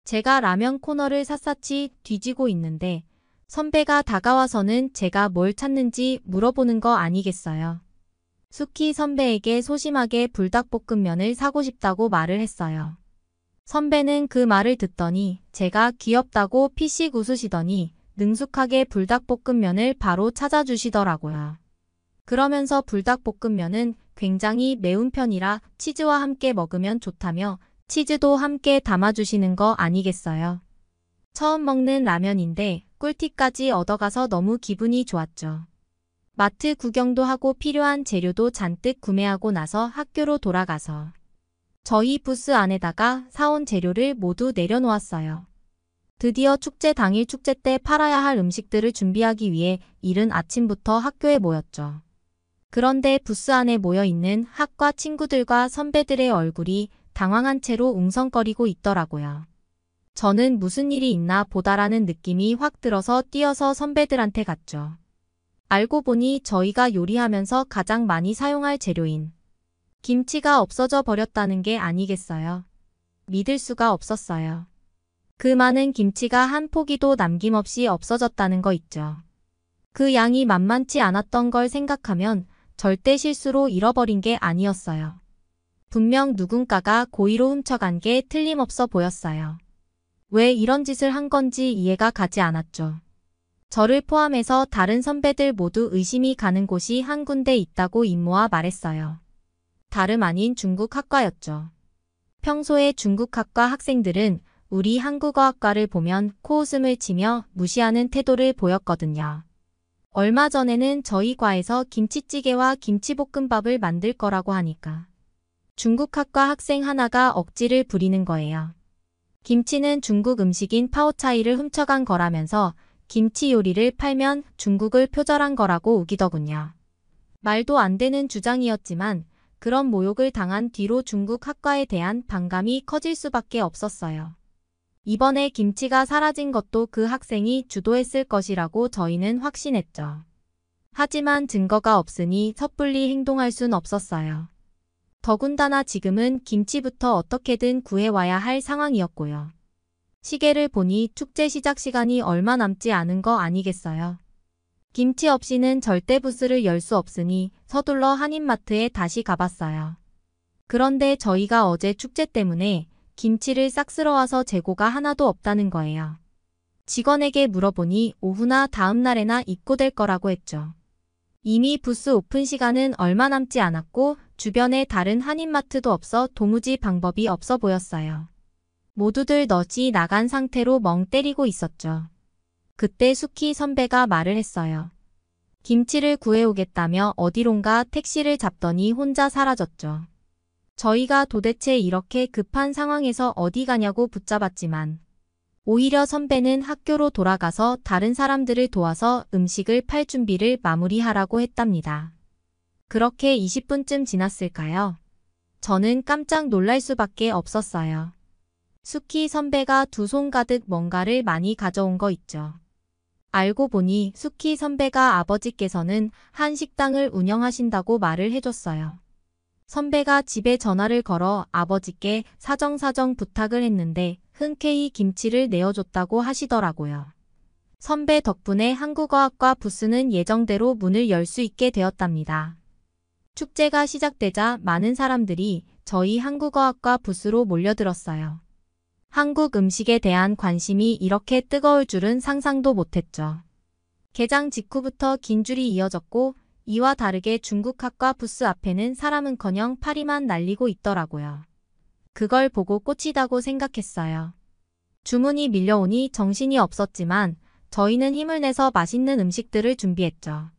제가 라면 코너를 샅샅이 뒤지고 있는데 선배가 다가와서는 제가 뭘 찾는지 물어보는 거 아니겠어요. 수키 선배에게 소심하게 불닭볶음면을 사고 싶다고 말을 했어요. 선배는 그 말을 듣더니 제가 귀엽다고 피식 웃으시더니 능숙하게 불닭볶음면을 바로 찾아주시더라고요. 그러면서 불닭볶음면은 굉장히 매운 편이라 치즈와 함께 먹으면 좋다며 치즈도 함께 담아주시는 거 아니겠어요. 처음 먹는 라면인데 꿀팁까지 얻어가서 너무 기분이 좋았죠. 마트 구경도 하고 필요한 재료도 잔뜩 구매하고 나서 학교로 돌아가서 저희 부스 안에다가 사온 재료를 모두 내려놓았어요. 드디어 축제 당일 축제 때 팔아야 할 음식들을 준비하기 위해 이른 아침부터 학교에 모였죠. 그런데 부스 안에 모여있는 학과 친구들과 선배들의 얼굴이 당황한 채로 웅성거리고 있더라고요. 저는 무슨 일이 있나 보다라는 느낌이 확 들어서 뛰어서 선배들한테 갔죠. 알고 보니 저희가 요리하면서 가장 많이 사용할 재료인 김치가 없어져 버렸다는 게 아니겠어요. 믿을 수가 없었어요. 그 많은 김치가 한 포기도 남김없이 없어졌다는 거 있죠. 그 양이 만만치 않았던 걸 생각하면 절대 실수로 잃어버린 게 아니었어요. 분명 누군가가 고의로 훔쳐간 게 틀림없어 보였어요. 왜 이런 짓을 한 건지 이해가 가지 않았죠. 저를 포함해서 다른 선배들 모두 의심이 가는 곳이 한 군데 있다고 임모와 말했어요. 다름 아닌 중국학과였죠. 평소에 중국학과 학생들은 우리 한국어학과를 보면 코웃음을 치며 무시하는 태도를 보였거든요. 얼마 전에는 저희 과에서 김치찌개와 김치볶음밥을 만들 거라고 하니까 중국학과 학생 하나가 억지를 부리는 거예요. 김치는 중국 음식인 파오차이를 훔쳐간 거라면서 김치 요리를 팔면 중국을 표절한 거라고 우기더군요. 말도 안 되는 주장이었지만 그런 모욕을 당한 뒤로 중국 학과에 대한 반감이 커질 수밖에 없었어요. 이번에 김치가 사라진 것도 그 학생이 주도했을 것이라고 저희는 확신했죠. 하지만 증거가 없으니 섣불리 행동할 순 없었어요. 더군다나 지금은 김치부터 어떻게든 구해와야 할 상황이었고요. 시계를 보니 축제 시작 시간이 얼마 남지 않은 거 아니겠어요. 김치 없이는 절대 부스를 열 수 없으니 서둘러 한인마트에 다시 가봤어요. 그런데 저희가 어제 축제 때문에 김치를 싹 쓸어와서 재고가 하나도 없다는 거예요. 직원에게 물어보니 오후나 다음 날에나 입고될 거라고 했죠. 이미 부스 오픈 시간은 얼마 남지 않았고 주변에 다른 한인마트도 없어 도무지 방법이 없어 보였어요. 모두들 넛이 나간 상태로 멍 때리고 있었죠. 그때 수키 선배가 말을 했어요. 김치를 구해오겠다며 어디론가 택시를 잡더니 혼자 사라졌죠. 저희가 도대체 이렇게 급한 상황에서 어디 가냐고 붙잡았지만 오히려 선배는 학교로 돌아가서 다른 사람들을 도와서 음식을 팔 준비를 마무리하라고 했답니다. 그렇게 20분쯤 지났을까요? 저는 깜짝 놀랄 수밖에 없었어요. 수키 선배가 두 손 가득 뭔가를 많이 가져온 거 있죠. 알고 보니 수키 선배가 아버지께서는 한 식당을 운영하신다고 말을 해줬어요. 선배가 집에 전화를 걸어 아버지께 사정사정 부탁을 했는데 흔쾌히 김치를 내어줬다고 하시더라고요. 선배 덕분에 한국어학과 부스는 예정대로 문을 열 수 있게 되었답니다. 축제가 시작되자 많은 사람들이 저희 한국어학과 부스로 몰려들었어요. 한국 음식에 대한 관심이 이렇게 뜨거울 줄은 상상도 못했죠. 개장 직후부터 긴 줄이 이어졌고 이와 다르게 중국학과 부스 앞에는 사람은커녕 파리만 날리고 있더라고요. 그걸 보고 꽂히다고 생각했어요. 주문이 밀려오니 정신이 없었지만 저희는 힘을 내서 맛있는 음식들을 준비했죠.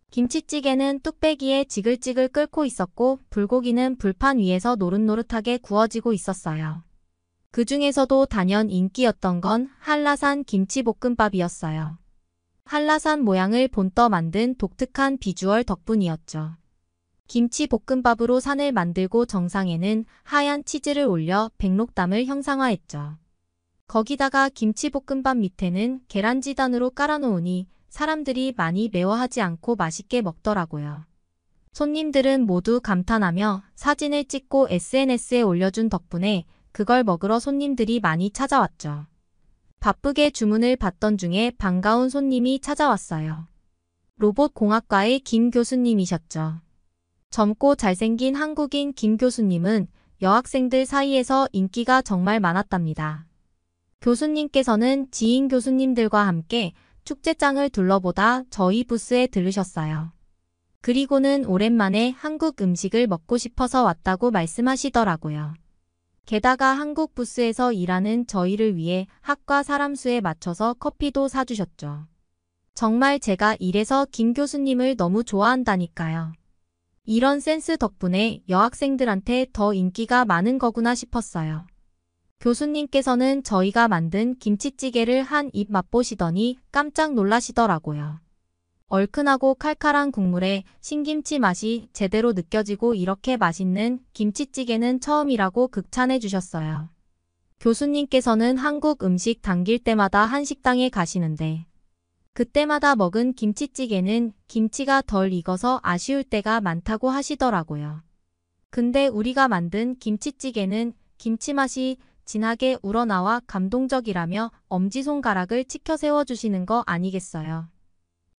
김치찌개는 뚝배기에 지글지글 끓고 있었고 불고기는 불판 위에서 노릇노릇하게 구워지고 있었어요. 그 중에서도 단연 인기였던 건 한라산 김치볶음밥이었어요. 한라산 모양을 본떠 만든 독특한 비주얼 덕분이었죠. 김치 볶음밥으로 산을 만들고 정상에는 하얀 치즈를 올려 백록담을 형상화했죠. 거기다가 김치볶음밥 밑에는 계란지단으로 깔아놓으니 사람들이 많이 매워하지 않고 맛있게 먹더라고요. 손님들은 모두 감탄하며 사진을 찍고 SNS에 올려준 덕분에 그걸 먹으러 손님들이 많이 찾아왔죠. 바쁘게 주문을 받던 중에 반가운 손님이 찾아왔어요. 로봇공학과의 김 교수님이셨죠. 젊고 잘생긴 한국인 김 교수님은 여학생들 사이에서 인기가 정말 많았답니다. 교수님께서는 지인 교수님들과 함께 축제장을 둘러보다 저희 부스에 들르셨어요. 그리고는 오랜만에 한국 음식을 먹고 싶어서 왔다고 말씀하시더라고요. 게다가 한국 부스에서 일하는 저희를 위해 학과 사람 수에 맞춰서 커피도 사주셨죠. 정말 제가 이래서 김 교수님을 너무 좋아한다니까요. 이런 센스 덕분에 여학생들한테 더 인기가 많은 거구나 싶었어요. 교수님께서는 저희가 만든 김치찌개를 한 입 맛보시더니 깜짝 놀라시더라고요. 얼큰하고 칼칼한 국물에 신김치 맛이 제대로 느껴지고 이렇게 맛있는 김치찌개는 처음이라고 극찬해 주셨어요. 교수님께서는 한국 음식 당길 때마다 한식당에 가시는데 그때마다 먹은 김치찌개는 김치가 덜 익어서 아쉬울 때가 많다고 하시더라고요. 근데 우리가 만든 김치찌개는 김치 맛이 진하게 우러나와 감동적이라며 엄지손가락을 치켜 세워주시는 거 아니겠어요.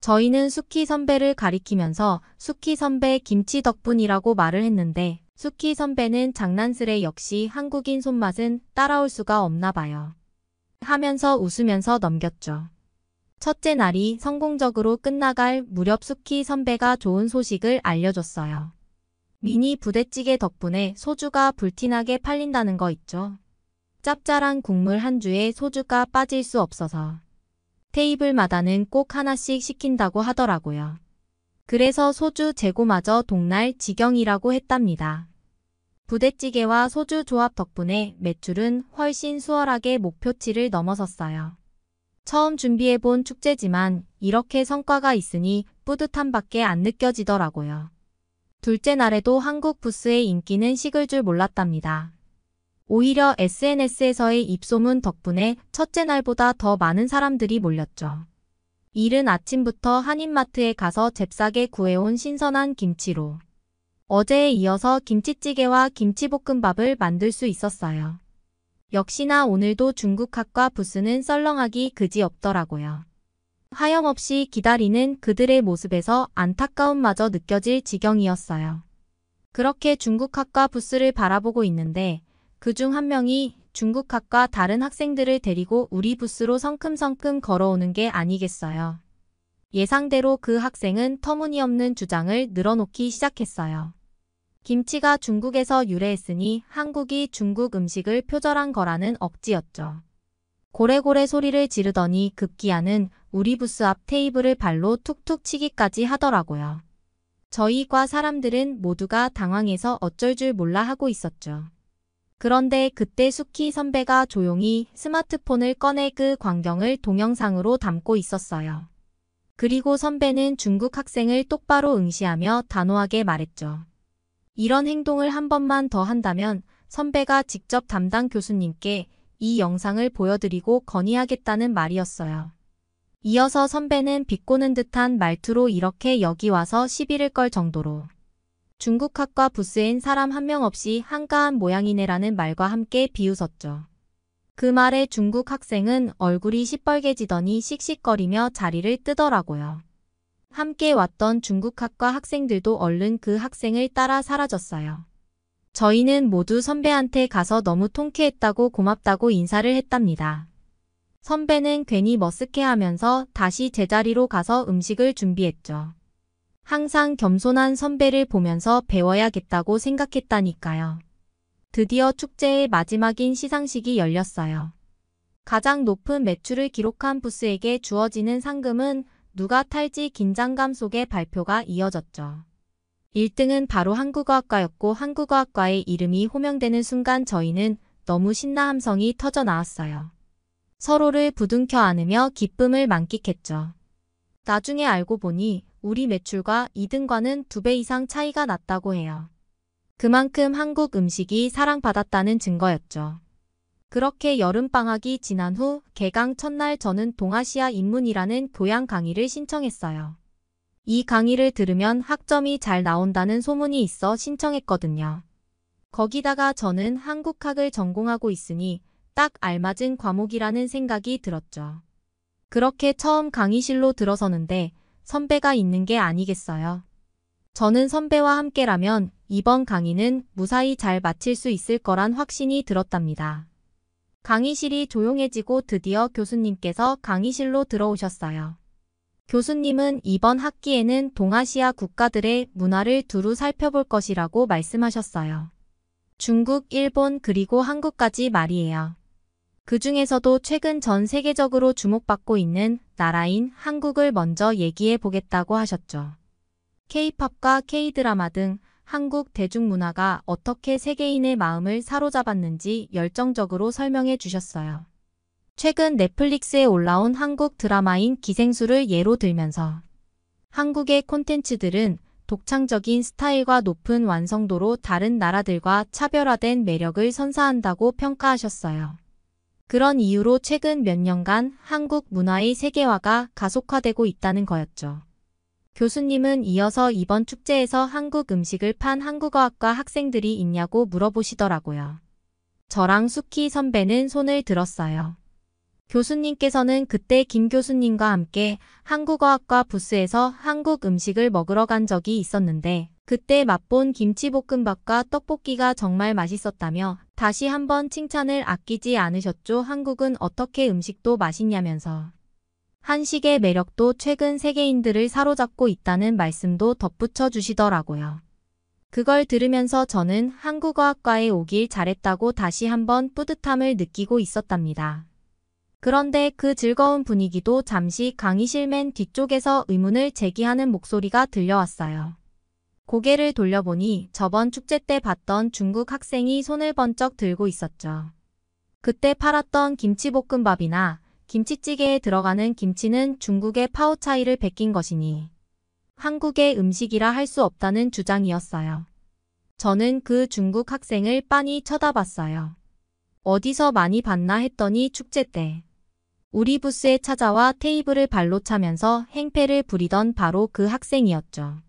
저희는 수키 선배를 가리키면서 수키 선배 김치 덕분이라고 말을 했는데 수키 선배는 장난스레 역시 한국인 손맛은 따라올 수가 없나 봐요. 하면서 웃으면서 넘겼죠. 첫째 날이 성공적으로 끝나갈 무렵 수키 선배가 좋은 소식을 알려줬어요. 미니 부대찌개 덕분에 소주가 불티나게 팔린다는 거 있죠. 짭짤한 국물 한 주에 소주가 빠질 수 없어서 테이블마다는 꼭 하나씩 시킨다고 하더라고요. 그래서 소주 재고마저 동날 지경이라고 했답니다. 부대찌개와 소주 조합 덕분에 매출은 훨씬 수월하게 목표치를 넘어섰어요. 처음 준비해본 축제지만 이렇게 성과가 있으니 뿌듯함 밖에 안 느껴지더라고요. 둘째 날에도 한국 부스의 인기는 식을 줄 몰랐답니다. 오히려 SNS에서의 입소문 덕분에 첫째 날보다 더 많은 사람들이 몰렸죠. 이른 아침부터 한인마트에 가서 잽싸게 구해온 신선한 김치로 어제에 이어서 김치찌개와 김치볶음밥을 만들 수 있었어요. 역시나 오늘도 중국학과 부스는 썰렁하기 그지없더라고요. 하염없이 기다리는 그들의 모습에서 안타까움마저 느껴질 지경이었어요. 그렇게 중국학과 부스를 바라보고 있는데 그중 한 명이 중국학과 다른 학생들을 데리고 우리 부스로 성큼성큼 걸어오는 게 아니겠어요. 예상대로 그 학생은 터무니없는 주장을 늘어놓기 시작했어요. 김치가 중국에서 유래했으니 한국이 중국 음식을 표절한 거라는 억지였죠. 고래고래 소리를 지르더니 급기야는 우리 부스 앞 테이블을 발로 툭툭 치기까지 하더라고요. 저희 과 사람들은 모두가 당황해서 어쩔 줄 몰라 하고 있었죠. 그런데 그때 수키 선배가 조용히 스마트폰을 꺼내 그 광경을 동영상으로 담고 있었어요. 그리고 선배는 중국 학생을 똑바로 응시하며 단호하게 말했죠. 이런 행동을 한 번만 더 한다면 선배가 직접 담당 교수님께 이 영상을 보여드리고 건의하겠다는 말이었어요. 이어서 선배는 비꼬는 듯한 말투로 이렇게 여기 와서 시비를 걸 정도로 중국학과 부스엔 사람 한 명 없이 한가한 모양이네라는 말과 함께 비웃었죠. 그 말에 중국 학생은 얼굴이 시뻘개지더니 씩씩거리며 자리를 뜨더라고요. 함께 왔던 중국학과 학생들도 얼른 그 학생을 따라 사라졌어요. 저희는 모두 선배한테 가서 너무 통쾌했다고 고맙다고 인사를 했답니다. 선배는 괜히 머쓱해하면서 다시 제자리로 가서 음식을 준비했죠. 항상 겸손한 선배를 보면서 배워야겠다고 생각했다니까요. 드디어 축제의 마지막인 시상식이 열렸어요. 가장 높은 매출을 기록한 부스에게 주어지는 상금은 누가 탈지 긴장감 속에 발표가 이어졌죠. 1등은 바로 한국어학과였고 한국어학과의 이름이 호명되는 순간 저희는 너무 신나 함성이 터져 나왔어요. 서로를 부둥켜 안으며 기쁨을 만끽했죠. 나중에 알고 보니 우리 매출과 이등과는 2배 이상 차이가 났다고 해요. 그만큼 한국 음식이 사랑받았다는 증거였죠. 그렇게 여름방학이 지난 후 개강 첫날 저는 동아시아 인문이라는 교양 강의를 신청했어요. 이 강의를 들으면 학점이 잘 나온다는 소문이 있어 신청했거든요. 거기다가 저는 한국학을 전공하고 있으니 딱 알맞은 과목이라는 생각이 들었죠. 그렇게 처음 강의실로 들어서는데 선배가 있는 게 아니겠어요. 저는 선배와 함께라면 이번 강의는 무사히 잘 마칠 수 있을 거란 확신이 들었답니다. 강의실이 조용해지고 드디어 교수님께서 강의실로 들어오셨어요. 교수님은 이번 학기에는 동아시아 국가들의 문화를 두루 살펴볼 것이라고 말씀하셨어요. 중국, 일본, 그리고 한국까지 말이에요. 그 중에서도 최근 전 세계적으로 주목받고 있는 나라인 한국을 먼저 얘기해 보겠다고 하셨죠. K-팝과 K-드라마 등 한국 대중문화가 어떻게 세계인의 마음을 사로잡았는지 열정적으로 설명해 주셨어요. 최근 넷플릭스에 올라온 한국 드라마인 기생수를 예로 들면서 한국의 콘텐츠들은 독창적인 스타일과 높은 완성도로 다른 나라들과 차별화된 매력을 선사한다고 평가하셨어요. 그런 이유로 최근 몇 년간 한국 문화의 세계화가 가속화되고 있다는 거였죠. 교수님은 이어서 이번 축제에서 한국 음식을 판 한국어학과 학생들이 있냐고 물어보시더라고요. 저랑 수키 선배는 손을 들었어요. 교수님께서는 그때 김 교수님과 함께 한국어학과 부스에서 한국 음식을 먹으러 간 적이 있었는데 그때 맛본 김치볶음밥과 떡볶이가 정말 맛있었다며 다시 한번 칭찬을 아끼지 않으셨죠. 한국은 어떻게 음식도 맛있냐면서. 한식의 매력도 최근 세계인들을 사로잡고 있다는 말씀도 덧붙여 주시더라고요. 그걸 들으면서 저는 한국어학과에 오길 잘했다고 다시 한번 뿌듯함을 느끼고 있었답니다. 그런데 그 즐거운 분위기도 잠시 강의실 맨 뒤쪽에서 의문을 제기하는 목소리가 들려왔어요. 고개를 돌려보니 저번 축제 때 봤던 중국 학생이 손을 번쩍 들고 있었죠. 그때 팔았던 김치볶음밥이나 김치찌개에 들어가는 김치는 중국의 파오차이를 베낀 것이니 한국의 음식이라 할 수 없다는 주장이었어요. 저는 그 중국 학생을 빤히 쳐다봤어요. 어디서 많이 봤나 했더니 축제 때 우리 부스에 찾아와 테이블을 발로 차면서 행패를 부리던 바로 그 학생이었죠.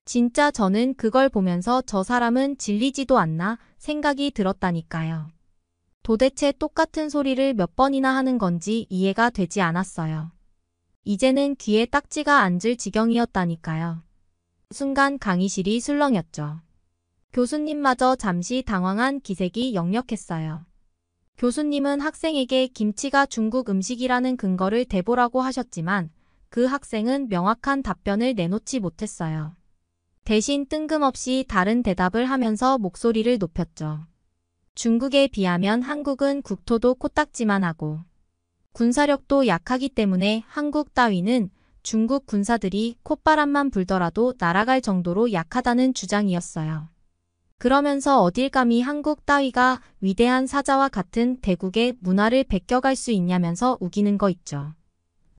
진짜 저는 그걸 보면서 저 사람은 질리지도 않나 생각이 들었다니까요. 도대체 똑같은 소리를 몇 번이나 하는 건지 이해가 되지 않았어요. 이제는 귀에 딱지가 앉을 지경이었다니까요. 순간 강의실이 술렁였죠. 교수님마저 잠시 당황한 기색이 역력했어요. 교수님은 학생에게 김치가 중국 음식이라는 근거를 대보라고 하셨지만 그 학생은 명확한 답변을 내놓지 못했어요. 대신 뜬금없이 다른 대답을 하면서 목소리를 높였죠. 중국에 비하면 한국은 국토도 코딱지만 하고 군사력도 약하기 때문에 한국 따위는 중국 군사들이 콧바람만 불더라도 날아갈 정도로 약하다는 주장이었어요. 그러면서 어딜 감히 한국 따위가 위대한 사자와 같은 대국의 문화를 베껴갈 수 있냐면서 우기는 거 있죠.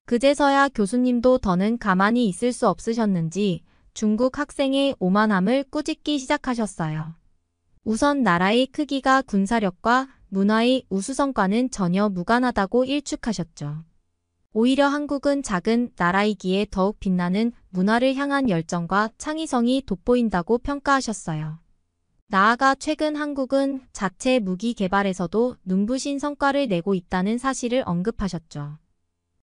그제서야 교수님도 더는 가만히 있을 수 없으셨는지 중국 학생의 오만함을 꾸짖기 시작하셨어요. 우선 나라의 크기가 군사력과 문화의 우수성과는 전혀 무관하다고 일축하셨죠. 오히려 한국은 작은 나라이기에 더욱 빛나는 문화를 향한 열정과 창의성이 돋보인다고 평가하셨어요. 나아가 최근 한국은 자체 무기 개발에서도 눈부신 성과를 내고 있다는 사실을 언급하셨죠.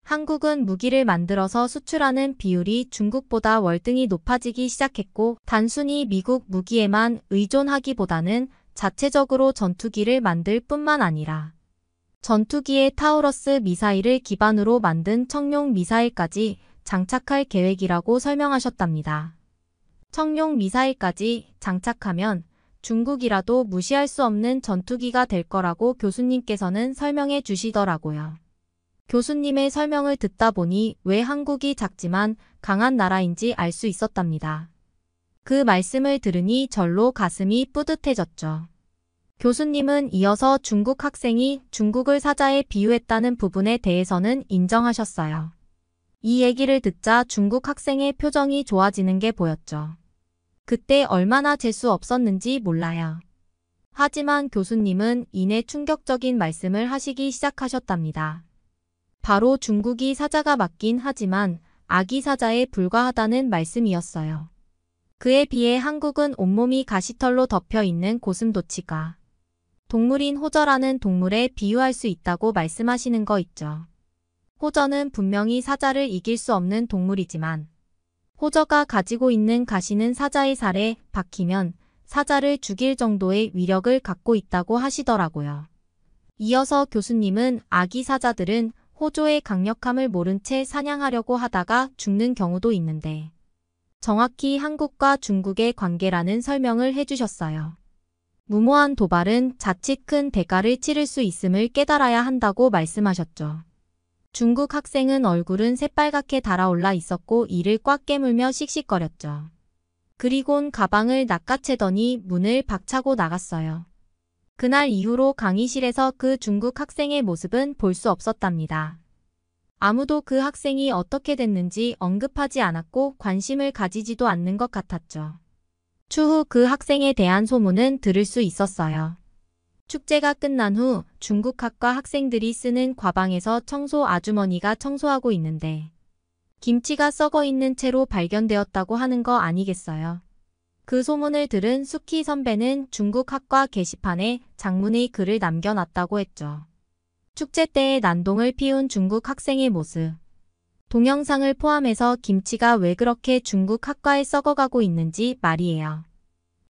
한국은 무기를 만들어서 수출하는 비율이 중국보다 월등히 높아지기 시작했고 단순히 미국 무기에만 의존하기보다는 자체적으로 전투기를 만들 뿐만 아니라 전투기에 타우러스 미사일을 기반으로 만든 청룡 미사일까지 장착할 계획이라고 설명하셨답니다. 청룡 미사일까지 장착하면 중국이라도 무시할 수 없는 전투기가 될 거라고 교수님께서는 설명해 주시더라고요. 교수님의 설명을 듣다 보니 왜 한국이 작지만 강한 나라인지 알 수 있었답니다. 그 말씀을 들으니 절로 가슴이 뿌듯해졌죠. 교수님은 이어서 중국 학생이 중국을 사자에 비유했다는 부분에 대해서는 인정하셨어요. 이 얘기를 듣자 중국 학생의 표정이 좋아지는 게 보였죠. 그때 얼마나 재수 없었는지 몰라요. 하지만 교수님은 이내 충격적인 말씀을 하시기 시작하셨답니다. 바로 중국이 사자가 맞긴 하지만 아기 사자에 불과하다는 말씀이었어요. 그에 비해 한국은 온몸이 가시털로 덮여 있는 고슴도치가 동물인 호저라는 동물에 비유할 수 있다고 말씀하시는 거 있죠. 호저는 분명히 사자를 이길 수 없는 동물이지만 호저가 가지고 있는 가시는 사자의 살에 박히면 사자를 죽일 정도의 위력을 갖고 있다고 하시더라고요. 이어서 교수님은 아기 사자들은 호조의 강력함을 모른 채 사냥하려고 하다가 죽는 경우도 있는데 정확히 한국과 중국의 관계라는 설명을 해주셨어요. 무모한 도발은 자칫 큰 대가를 치를 수 있음을 깨달아야 한다고 말씀하셨죠. 중국 학생은 얼굴은 새빨갛게 달아올라 있었고 이를 꽉 깨물며 씩씩거렸죠. 그리곤 가방을 낚아채더니 문을 박차고 나갔어요. 그날 이후로 강의실에서 그 중국 학생의 모습은 볼 수 없었답니다. 아무도 그 학생이 어떻게 됐는지 언급하지 않았고 관심을 가지지도 않는 것 같았죠. 추후 그 학생에 대한 소문은 들을 수 있었어요. 축제가 끝난 후 중국 학과 학생들이 쓰는 과방에서 청소 아주머니가 청소하고 있는데 김치가 썩어 있는 채로 발견되었다고 하는 거 아니겠어요. 그 소문을 들은 수키 선배는 중국 학과 게시판에 장문의 글을 남겨놨다고 했죠. 축제 때의 난동을 피운 중국 학생의 모습. 동영상을 포함해서 김치가 왜 그렇게 중국 학과에 썩어가고 있는지 말이에요.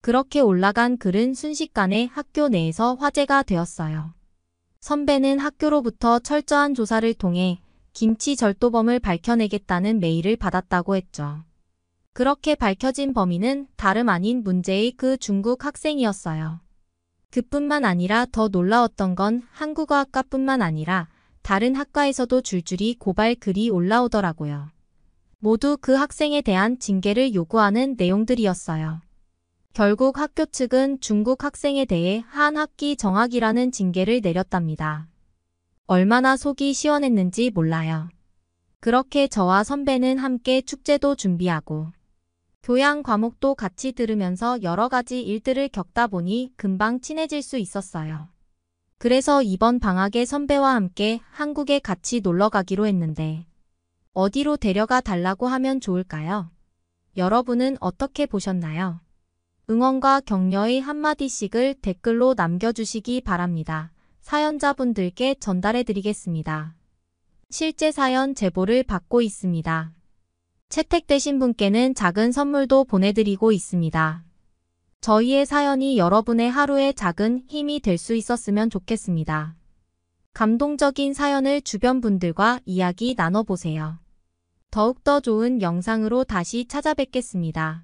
그렇게 올라간 글은 순식간에 학교 내에서 화제가 되었어요. 선배는 학교로부터 철저한 조사를 통해 김치 절도범을 밝혀내겠다는 메일을 받았다고 했죠. 그렇게 밝혀진 범인은 다름 아닌 문제의 그 중국 학생이었어요. 그뿐만 아니라 더 놀라웠던 건 한국어학과뿐만 아니라 다른 학과에서도 줄줄이 고발 글이 올라오더라고요. 모두 그 학생에 대한 징계를 요구하는 내용들이었어요. 결국 학교 측은 중국 학생에 대해 한 학기 정학이라는 징계를 내렸답니다. 얼마나 속이 시원했는지 몰라요. 그렇게 저와 선배는 함께 축제도 준비하고 교양 과목도 같이 들으면서 여러 가지 일들을 겪다 보니 금방 친해질 수 있었어요. 그래서 이번 방학에 선배와 함께 한국에 같이 놀러 가기로 했는데 어디로 데려가 달라고 하면 좋을까요? 여러분은 어떻게 보셨나요? 응원과 격려의 한마디씩을 댓글로 남겨주시기 바랍니다. 사연자분들께 전달해드리겠습니다. 실제 사연 제보를 받고 있습니다. 채택되신 분께는 작은 선물도 보내드리고 있습니다. 저희의 사연이 여러분의 하루에 작은 힘이 될 수 있었으면 좋겠습니다. 감동적인 사연을 주변 분들과 이야기 나눠보세요. 더욱더 좋은 영상으로 다시 찾아뵙겠습니다.